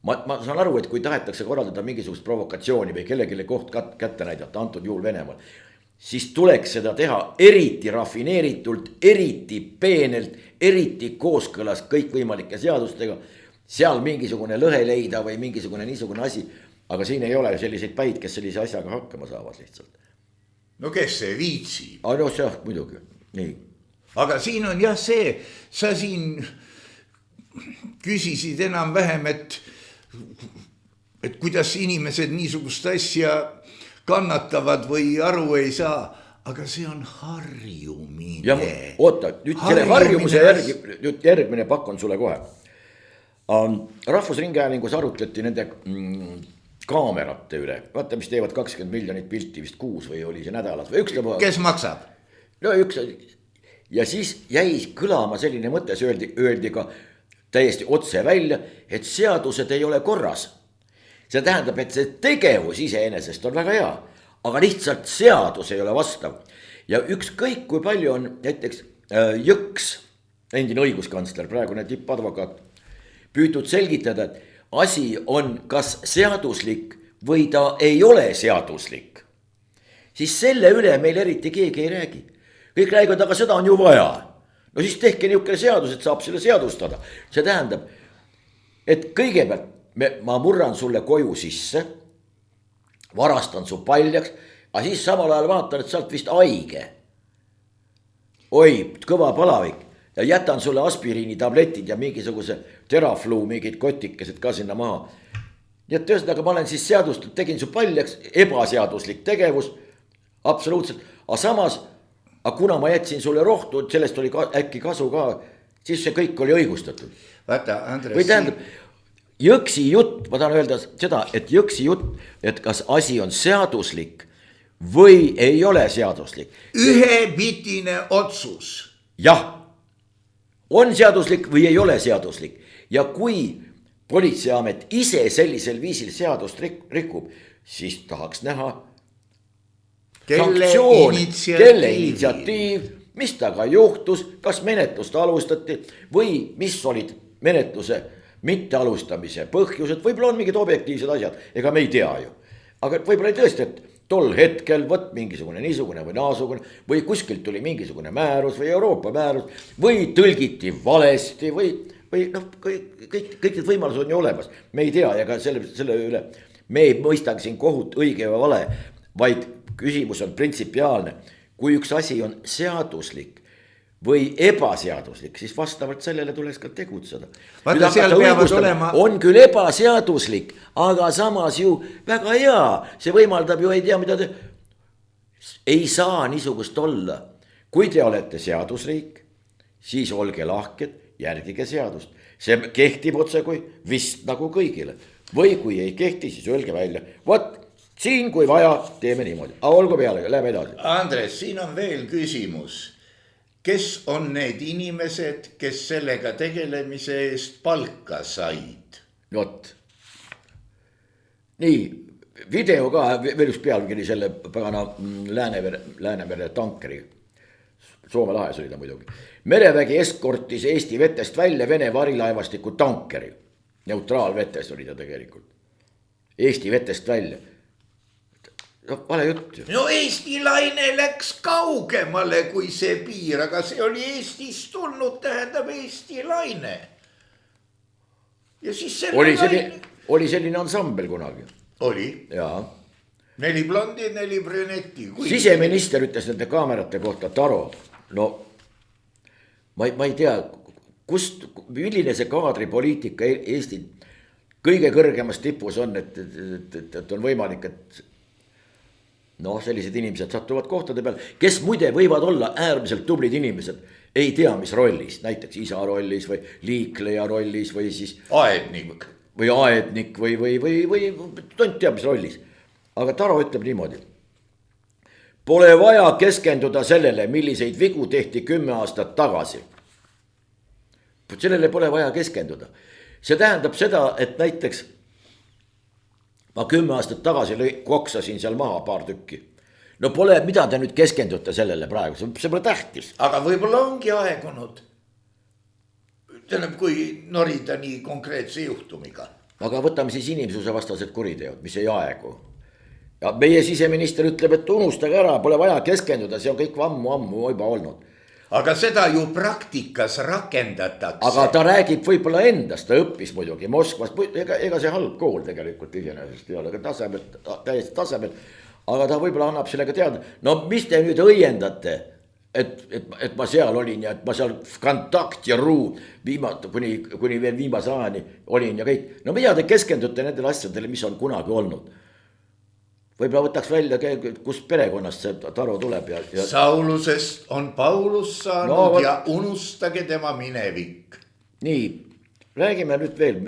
ma saan aru, et kui tahetakse korraldada mingisugust provokatsiooni või kellelegi koht kätte näidata, antud juhul Venemaal, siis tuleks seda teha eriti rafineeritult, eriti peenelt, eriti kooskõlas kõikvõimalike seadustega, seal mingisugune lõhe leida või mingisugune niisugune asi, aga siin ei ole selliseid päid, kes sellise asjaga hakkama saavad lihtsalt. No kes see viitsib? No see muidugi, nii. Aga siin on jah see, sa siin küsisid enam vähem, et kuidas inimesed niisugust asja kannatavad või aru ei saa, aga see on harjumine. Ja oota, nüüd selle harjumuse järgi, nüüd järgmine pakk on sulle kohe. Rahvusringhäälingus arutleti nende kaamerate üle, vaata mis teevad 20 miljonit pilti vist kuus või oli see nädalas või üks lõbu. Kes maksab? No üks, ja siis jäi kõlama selline mõte, see öeldi ka täiesti otse välja, et seadused ei ole korras. See tähendab, et see tegevus iseenesest on väga hea, aga lihtsalt seadus ei ole vastav. Ja ükskõik kui palju on näiteks Jõks, endine õiguskantsler, praegune tippadvokaat, püütud selgitada, et asi on kas seaduslik või ta ei ole seaduslik, siis selle üle meil eriti keegi ei räägi. Kõik räägivad, aga seda on ju vaja. No siis tehke niisugune seadus, et saab selle seadustada. See tähendab, et kõigepealt ma murran sulle koju sisse, varastan su paljaks, aga siis samal ajal vaatan, et sa oled vist haige. Oi, kõva palavik ja jätan sulle aspiriini tabletid ja mingisuguse terafluu, mingid kotikesed ka sinna maha. Nii et tõesti, aga ma olen siis seadustatud, tegin su paljaks, ebaseaduslik tegevus, absoluutselt, aga samas, aga kuna ma jätsin sulle rohtu, sellest oli äkki kasu ka, siis see kõik oli õigustatud. Vaata, Andres. Või tähendab, Jõksi jutt, ma tahan öelda seda, et Jõksi jutt, et kas asi on seaduslik või ei ole seaduslik. Ühepidine otsus. Jah, on seaduslik või ei ole seaduslik ja kui politseiamet ise sellisel viisil seadust rikub, siis tahaks näha kelle initsiatiiv, mis taga juhtus, kas menetlust alustati või mis olid menetluse mittealustamise põhjused, võib-olla on mingid objektiivsed asjad, ega me ei tea ju. Aga võib-olla ei tõesti, et tol hetkel võt mingisugune niisugune või naasugune või kuskilt tuli mingisugune määrus või Euroopa määrus või tõlgiti valesti või noh, kõik need võimalused on ju olemas. Me ei tea ja ka selle üle me ei mõistagi siin kohut õige või vale, vaid küsimus on printsipiaalne. Kui üks asi on seaduslik või ebaseaduslik, siis vastavalt sellele tuleks ka tegutseda. Vaata, seal peavad olema... On küll ebaseaduslik, aga samas ju väga hea. See võimaldab ju ei tea, mida te... Ei saa niisugust olla. Kui te olete seadusriik, siis olge lahked, järgige seadust. See kehtib otse kui vist nagu kõigile. Või kui ei kehti, siis öelge välja. Vot, siin kui vaja, teeme niimoodi. Aga olgu peale, läheme edasi. Andres, siin on veel küsimus. Kes on need inimesed, kes sellega tegelemise eest palka said? Vot. Nii, video ka, veel üks pealkiri selle pagana Läänemere tankeri. Soome lahes oli ta muidugi. Merevägi eskortis Eesti vetest välja Vene varilaevastiku tankeri. Neutraalvetes oli ta tegelikult. Eesti vetest välja. No, vale jutt ju. No Eesti laine läks kaugemale kui see piir, aga see oli Eestist tulnud, tähendab Eesti laine. Ja siis oli selline ansambel kunagi. Oli. Jaa. 4 blondi, 4 brünetti. Siseminister ütles nende kaamerate kohta, Taro, no ma ei tea, milline see kaadripoliitika Eesti kõige kõrgemas tipus on, et on võimalik, et noh, sellised inimesed satuvad kohtade peal, kes muide võivad olla äärmiselt tublid inimesed, ei tea, mis rollis, näiteks isa rollis või liikleja rollis või siis aednik või tont teab, mis rollis. Aga Taro ütleb niimoodi. Pole vaja keskenduda sellele, milliseid vigu tehti 10 aastat tagasi. Sellele pole vaja keskenduda. See tähendab seda, et näiteks ma 10 aastat tagasi koksasin seal maha paar tükki. No pole, mida te nüüd keskendute sellele praegu, see pole tähtis. Aga võib-olla ongi aegunud. Tähendab, kui norida nii konkreetse juhtumiga. Aga võtame siis inimsuse vastased kuriteod, mis ei aegu. Ja meie siseminister ütleb, et unustage ära, pole vaja keskenduda, see on kõik ammu juba olnud. Aga seda ju praktikas rakendatakse. Aga ta räägib võib-olla endast, ta õppis muidugi Moskvas, ega see halb kool tegelikult iseenesest ei ole, täiesti tasemel, aga ta võib-olla annab sellega teada. No mis te nüüd õiendate, et ma seal olin ja et ma seal kontakt ja ruud kuni veel viimase ajani olin ja kõik. No mida te keskendute nendele asjadele, mis on kunagi olnud? Võib-olla võtaks välja, kust perekonnast see Taro tuleb ja... Saulusest on Paulus saanud ja unustage tema minevik. Nii, räägime nüüd veel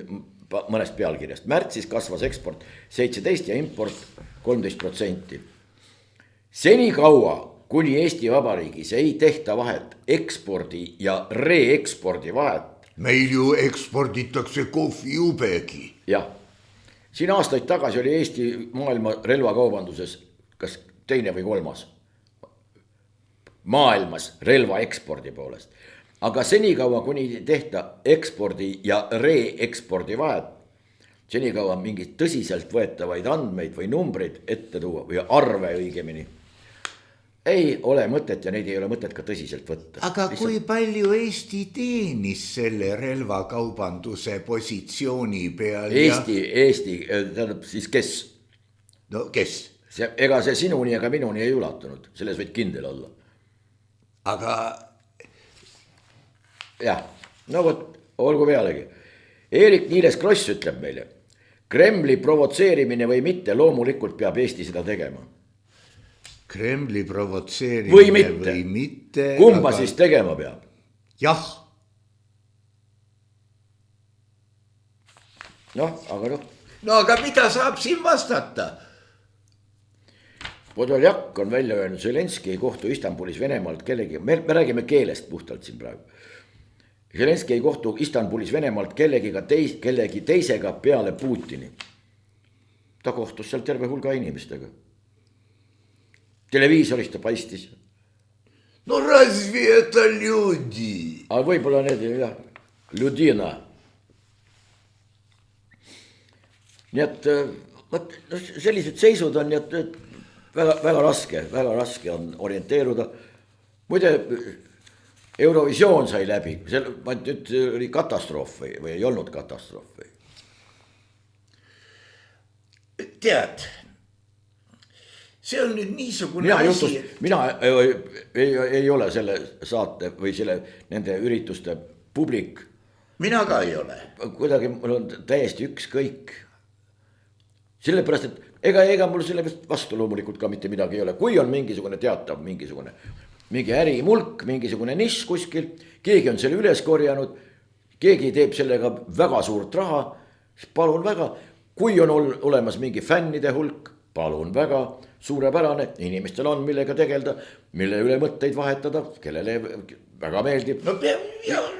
mõnest pealkirjast. Märtsis kasvas eksport 17 ja import 13%. Seni kaua, kuni Eesti Vabariigis ei tehta vahet ekspordi ja reekspordi vahet, meil ju eksporditakse kohvijubegi. jah, siin aastaid tagasi oli Eesti maailma relvakaubanduses kas teine või kolmas maailmas relva ekspordi poolest. Aga senikaua, kuni ei tehta ekspordi ja reekspordi vahet, senikaua mingid tõsiselt võetavaid andmeid või numbreid ette tuua või arve õigemini, ei ole mõtet ja neid ei ole mõtet ka tõsiselt võtta. Aga kui palju Eesti teenis selle relvakaubanduse positsiooni peal? Eesti, tähendab siis kes? No kes? Ega see sinuni ega minuni ei ulatunud, selles võid kindel olla. Aga jah, no vot, olgu pealegi. Eerik-Niiles Kross ütleb meile, Kremli provotseerimine või mitte, loomulikult peab Eesti seda tegema. Kremli provotseerimine või mitte. Kumba aga... siis tegema peab? Jah. No aga mida saab siin vastata? Podoljak on välja öelnud, Zelenski ei kohtu Istanbulis Venemaalt kellegi, me räägime keelest puhtalt siin praegu. Zelenski ei kohtu Istanbulis Venemaalt kellegi teisega peale Putini. Ta kohtus seal terve hulga inimestega. Televiisorist ta paistis. No разве это люди? Aga võib-olla need, jah, Ljudina. Nii et sellised seisud on, nii et väga raske on orienteeruda. Muide, Eurovisioon sai läbi, ma nüüd oli katastroof või ei olnud katastroof või? Tead, see on nüüd niisugune asi. Mina ei ole selle saate või nende ürituste publik. Mina ka ei ole. Kuidagi mul on täiesti ükskõik. Sellepärast, et ega mul selle vastu loomulikult ka mitte midagi ei ole. Kui on mingisugune teatav, mingi ärimulk, mingisugune nišš kuskil, keegi on selle üles korjanud, keegi teeb sellega väga suurt raha, siis palun väga. Kui on olemas mingi fännide hulk, palun väga, suurepärane, inimestel on millega tegelda, mille üle mõtteid vahetada, kellele väga meeldib. No,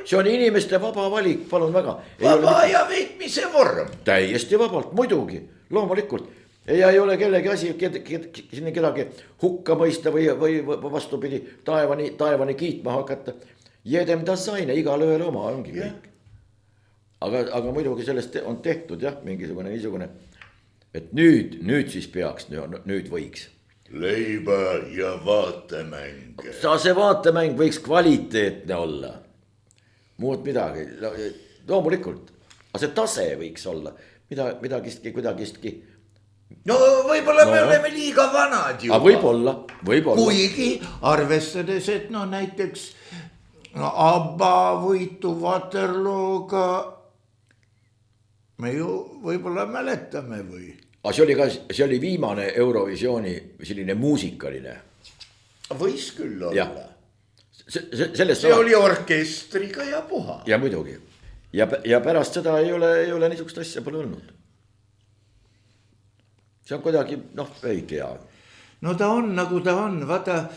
see on inimeste vaba valik, palun väga. Vaba ja veetmise vorm. Täiesti vabalt, muidugi, loomulikult. Ja ei ole kellegi asi kedagi hukka mõista või vastupidi taevani kiitma hakata. Jedem tasaine, igal ühel oma ongi kõik. Aga muidugi sellest on tehtud jah, mingisugune niisugune, et nüüd siis peaks, nüüd võiks. Leiba ja vaatemäng. See vaatemäng võiks kvaliteetne olla. Muud midagi, loomulikult. Aga see tase võiks olla, kuidagistki. No võib-olla me oleme liiga vanad juba. Võib-olla. Kuigi arvestades, et näiteks Abba võitu Waterlooga me ju võib-olla mäletame või? See oli viimane Eurovisiooni selline muusikaline. Võis küll olla. See oli orkestriga ja puha. Ja muidugi. Ja pärast seda ei ole niisugust asja pole olnud. See on kuidagi, ei tea. No ta on nagu ta on, vaata,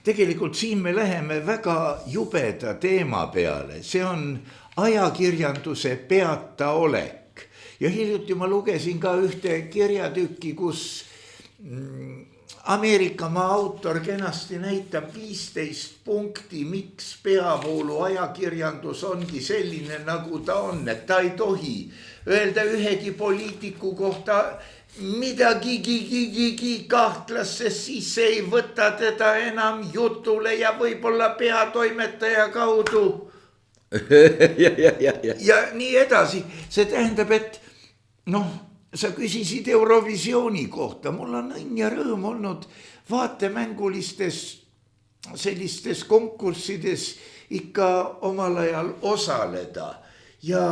tegelikult siin me läheme väga jubeda teema peale, see on ajakirjanduse peataolek. Ja hiljuti ma lugesin ka ühte kirjatükki, kus Ameerikamaa autor kenasti näitab 15 punkti, miks peavoolu ajakirjandus ongi selline, nagu ta on, et ta ei tohi öelda ühegi poliitiku kohta midagi kahtlasse, siis ei võta teda enam jutule ja võib-olla peatoimetaja kaudu. Ja nii edasi. See tähendab, et sa küsisid Eurovisiooni kohta. Mul on õnn ja rõõm olnud vaatemängulistes sellistes konkurssides ikka omal ajal osaleda. Ja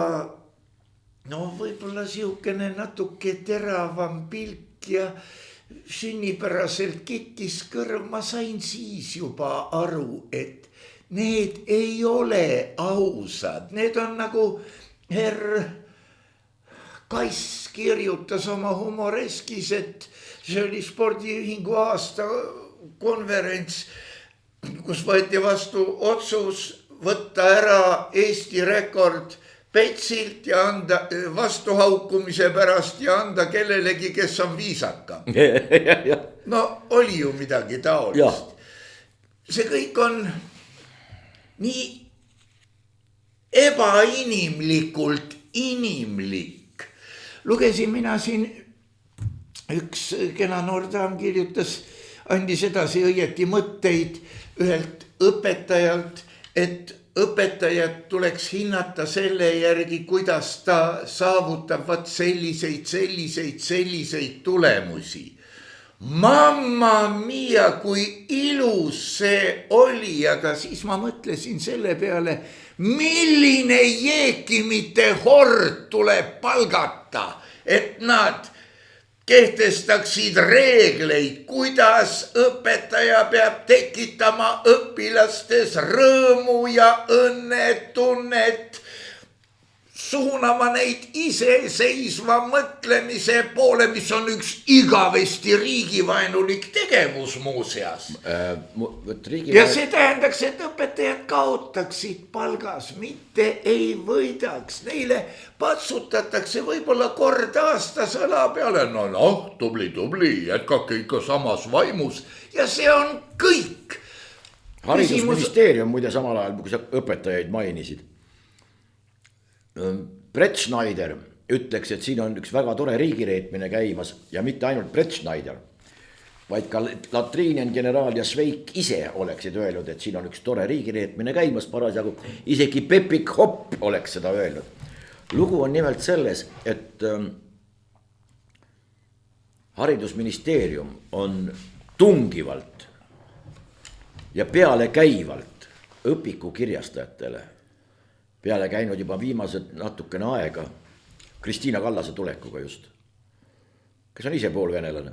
võib-olla siukene natuke teravam pilk ja sünnipäraselt kikkis kõrv. Ma sain siis juba aru, et need ei ole ausad. Need on nagu herr Kass kirjutas oma humoreskis, et see oli spordiühingu aasta konverents, kus võeti vastu otsus võtta ära Eesti rekord Petsilt ja anda vastuhaukumise pärast ja anda kellelegi, kes on viisakam. No oli ju midagi taolist. See kõik on nii ebainimlikult inimlik. Lugesin mina siin, üks kena noordaam kirjutas, andis edasi õieti mõtteid ühelt õpetajalt, et õpetajat tuleks hinnata selle järgi, kuidas ta saavutab selliseid tulemusi. Mamma mia, kui ilus see oli, aga siis ma mõtlesin selle peale, milline jeekimite hord tuleb palgata, et nad kehtestaksid reegleid, kuidas õpetaja peab tekitama õpilastes rõõmu ja õnnetunnet, suunama neid iseseisva mõtlemise poole, mis on üks igavesti riigivaenulik tegevus muuseas. Ja see tähendaks, et õpetajad kaotaksid palgas, mitte ei võidaks. Neile patsutatakse võib-olla kord aastas õla peale. No, tubli, jätkake ikka samas vaimus ja see on kõik. Haridusministeerium muide samal ajal, kui sa õpetajaid mainisid. Brett Schneider ütleks, et siin on üks väga tore riigireetmine käimas ja mitte ainult Brett Schneider, vaid ka Latriinian generaal ja Šveik ise oleksid öelnud, et siin on üks tore riigireetmine käimas parasjagu. Isegi Pepik Hopp oleks seda öelnud. Lugu on nimelt selles, et haridusministeerium on tungivalt ja pealekäivalt õpikukirjastajatele peale käinud juba viimased natukene aega Kristiina Kallase tulekuga just, kes on ise poolvenelane.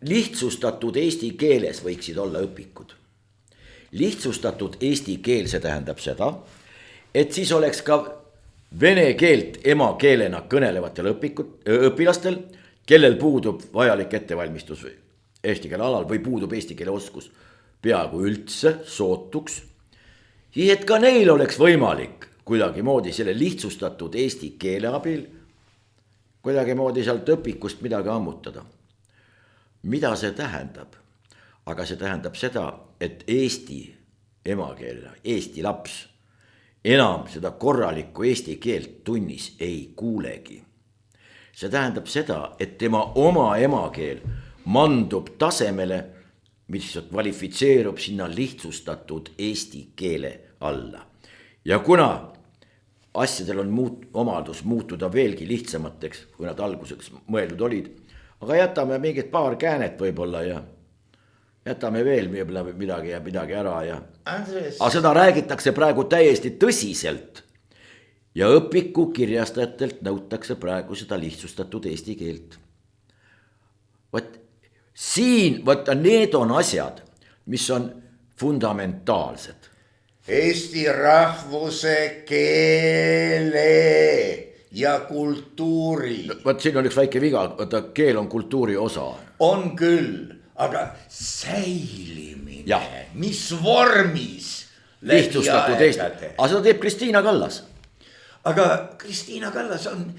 Lihtsustatud eesti keeles võiksid olla õpikud. Lihtsustatud eesti keel, see tähendab seda, et siis oleks ka vene keelt emakeelena kõnelevatel õpilastel, kellel puudub vajalik ettevalmistus eesti keele alal või puudub eesti keele oskus peaaegu üldse sootuks, siis et ka neil oleks võimalik kuidagimoodi selle lihtsustatud eesti keele abil kuidagimoodi sealt õpikust midagi ammutada. Mida see tähendab? Aga see tähendab seda, et eesti emakeelena, eesti laps enam seda korralikku eesti keelt tunnis ei kuulegi. See tähendab seda, et tema oma emakeel mandub tasemele, mis kvalifitseerub sinna lihtsustatud eesti keele alla. Ja kuna asjadel on omadus muutuda veelgi lihtsamateks, kui nad alguseks mõeldud olid, aga jätame mingid paar käänet võib-olla ja jätame veel midagi ära ja aga seda räägitakse praegu täiesti tõsiselt ja õpiku kirjastajatelt nõutakse praegu seda lihtsustatud eesti keelt. Need on asjad, mis on fundamentaalsed. Eesti rahvuse, keele ja kultuuri. Siin on üks väike viga, keel on kultuuri osa. On küll, aga säilimine, mis vormis. Lihtsustatud Eesti, aga seda teeb Kristiina Kallas. Aga Kristiina Kallas on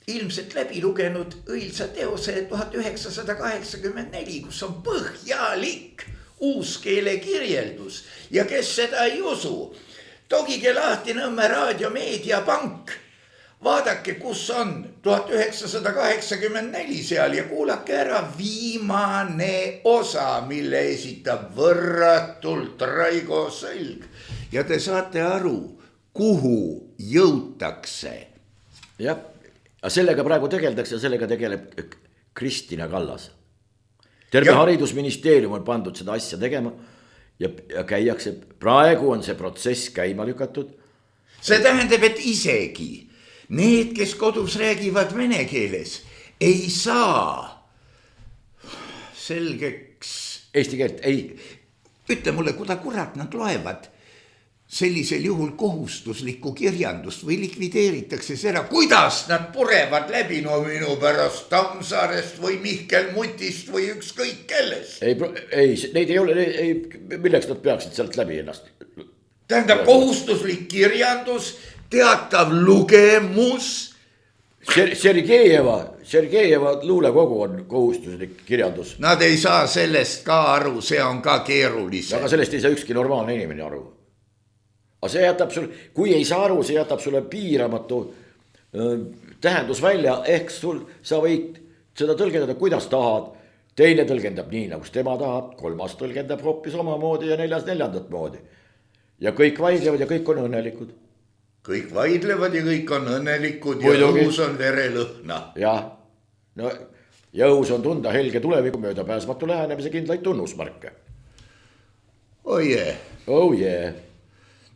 ilmselt läbi lugenud õilsa teose 1984, kus on põhjalik uuskeele kirjeldus ja kes seda ei usu, togige lahti Nõmme raadiomeedia pank, vaadake, kus on 1984 seal ja kuulake ära viimane osa, mille esitab võrratult Raigo Sälg ja te saate aru, kuhu jõutakse. Jah, sellega praegu tegeldakse, sellega tegeleb Kristiina Kallas. Terve haridusministeerium on pandud seda asja tegema ja käiakse, praegu on see protsess käima lükatud. See tähendab, et isegi need, kes kodus räägivad vene keeles, ei saa selgeks eesti keelt, ei. Ütle mulle, kuda kurat nad loevad sellisel juhul kohustuslikku kirjandust või likvideeritakse see ära, kuidas nad purevad läbi, no minu pärast Tammsaarest või Mihkel Mutist või ükskõik kellest. ei, neid ei ole, milleks nad peaksid sealt läbi ennast? Tähendab kohustuslik kirjandus, teatav lugemus. Sergejeva luulekogu on kohustuslik kirjandus. Nad ei saa sellest ka aru, see on ka keerulisem. Aga sellest ei saa ükski normaalne inimene aru. Aga see jätab sulle, kui ei saa aru, see jätab sulle piiramatu tähendus välja, ehk sa võid seda tõlgendada, kuidas tahad. Teine tõlgendab nii, nagu tema tahab, kolmas tõlgendab hoopis omamoodi ja neljas neljandat moodi. Ja kõik vaidlevad ja kõik on õnnelikud. Kõik vaidlevad ja kõik on õnnelikud ja õhus on verelõhna. Jah, no ja õhus on tunda helge tuleviku mööda pääsmatu lähenemise kindlaid tunnusmarke. Oh yeah. Oh yeah.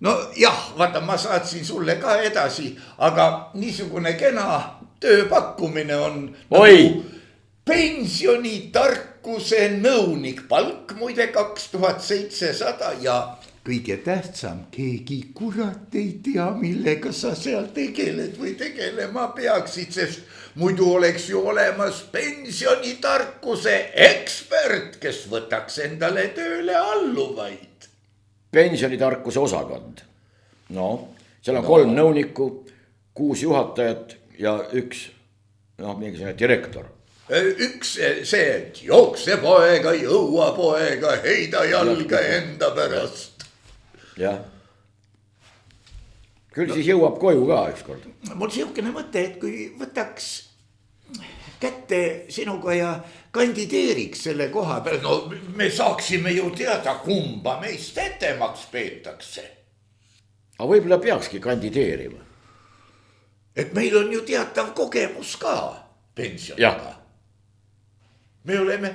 No jah, vaata, ma saatsin sulle ka edasi, aga niisugune kena tööpakkumine on nagu pensionitarkuse nõunik, palk muide 2700 ja kõige tähtsam, keegi kurat ei tea, millega sa seal tegeled või tegelema peaksid, sest muidu oleks ju olemas pensionitarkuse ekspert, kes võtaks endale tööle alluvaid. Pensionitarkuse osakond. No, seal on 3 nõunikku, 6 juhatajat ja üks, mingisugune direktor. Üks see, et jookse poega, jõua poega, heida jalga enda pärast. Jah. Küll siis jõuab koju ka ükskord. Mul siukene mõte, et kui võtaks kätte sinuga ja kandideeriks selle koha peal, no me saaksime ju teada, kumba meist etemaks peetakse. Aga võib-olla peakski kandideerima. Et meil on ju teatav kogemus ka pensioniga. Me oleme,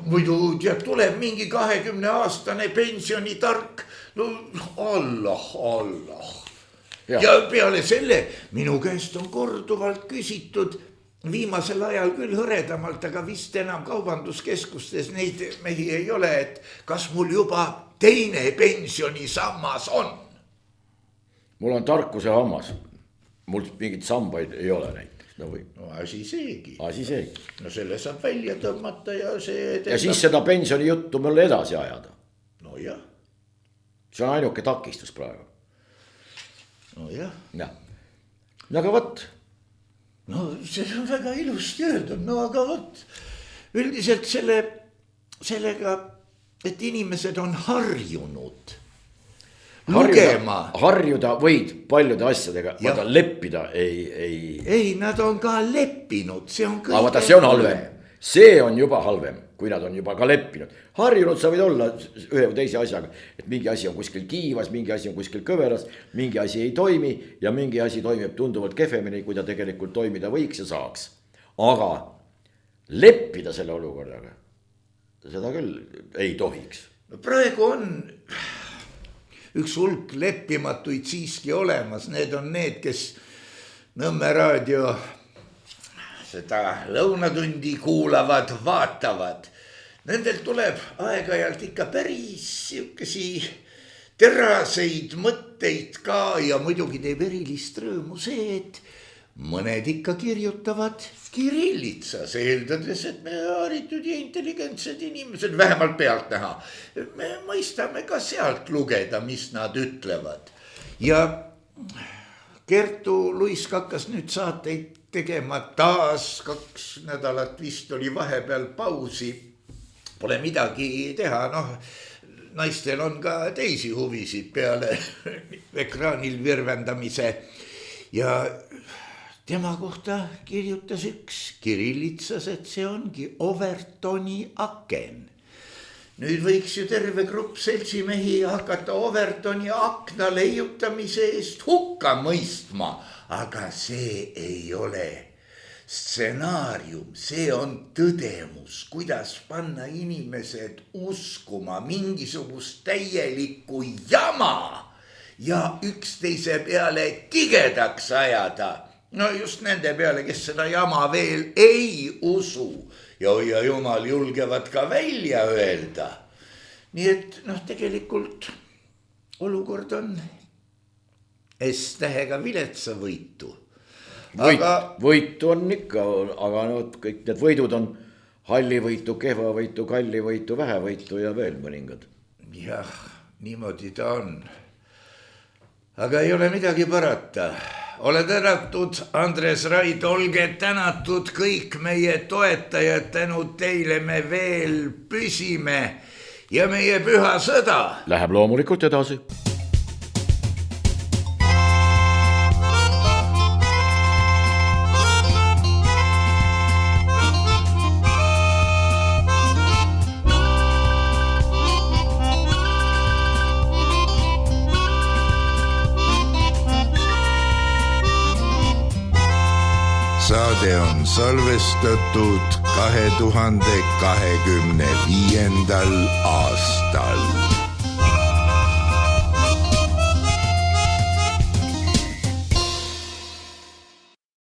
muidu tuleb mingi 20-aastane pensionitark, Allah. Ja peale selle minu käest on korduvalt küsitud, viimasel ajal küll hõredamalt, aga vist enam kaubanduskeskustes neid mehi ei ole, et kas mul juba teine pensionisammas on? Mul on tarkuse hammas. Mul mingit sambaid ei ole näiteks. No asi seegi. No selle saab välja tõmmata ja see... Ja siis seda pensioni juttu mulle edasi ajada. No jah. See on ainuke takistus praegu. No jah. No aga võt. No see on väga ilusti öeldud, no aga võt. Üldiselt sellega, et inimesed on harjunud lugema. Harjuda võid paljude asjadega, vaata leppida ei. Ei, nad on ka leppinud, see on kõige. Aga vaata, see on halvem. See on juba halvem, kui nad on juba ka leppinud. Harjunud sa võid olla ühe või teise asjaga, et mingi asi on kuskil kiivas, mingi asi on kuskil kõveras, mingi asi ei toimi ja mingi asi toimib tunduvalt kehvemini, kui ta tegelikult toimida võiks ja saaks. Aga leppida selle olukorraga, seda küll ei tohiks. Praegu on üks hulk leppimatuid siiski olemas, need on need, kes Nõmme raadio seda lõunatundi kuulavad, vaatavad. Nendel tuleb aeg-ajalt ikka päris siukesi teraseid mõtteid ka ja muidugi teeb erilist rõõmu see, et mõned ikka kirjutavad kirillitsas, eeldades, et me haritud ja intelligentsed inimesed, vähemalt pealt näha. Me mõistame ka sealt lugeda, mis nad ütlevad. Ja Kertu Luisk hakkas nüüd saateid tegema taas 2 nädalat vist oli vahepeal pausi. Pole midagi teha, naistel on ka teisi huvisid peale ekraanil virvendamise. Ja tema kohta kirjutas üks kirillitsas, et see ongi Overtoni aken. Nüüd võiks ju terve grupp seltsimehi hakata Overtoni akna leiutamise eest hukka mõistma. Aga see ei ole stsenaarium, see on tõdemus, kuidas panna inimesed uskuma mingisugust täielikku jama ja üksteise peale tigedaks ajada. No just nende peale, kes seda jama veel ei usu ja jumal julgevad ka välja öelda. Nii et tegelikult olukord on S-tähega viletsa võitu. Võitu on ikka, aga kõik need võidud on hallivõitu, kehvavõitu, kallivõitu, vähevõitu ja veel mõningad. Jah, niimoodi ta on. Aga ei ole midagi parata. Ole tänatud, Andres Raid, olge tänatud kõik meie toetajad, tänu teile me veel püsime ja meie püha sõda läheb loomulikult edasi. Saade on salvestatud 2025. aastal.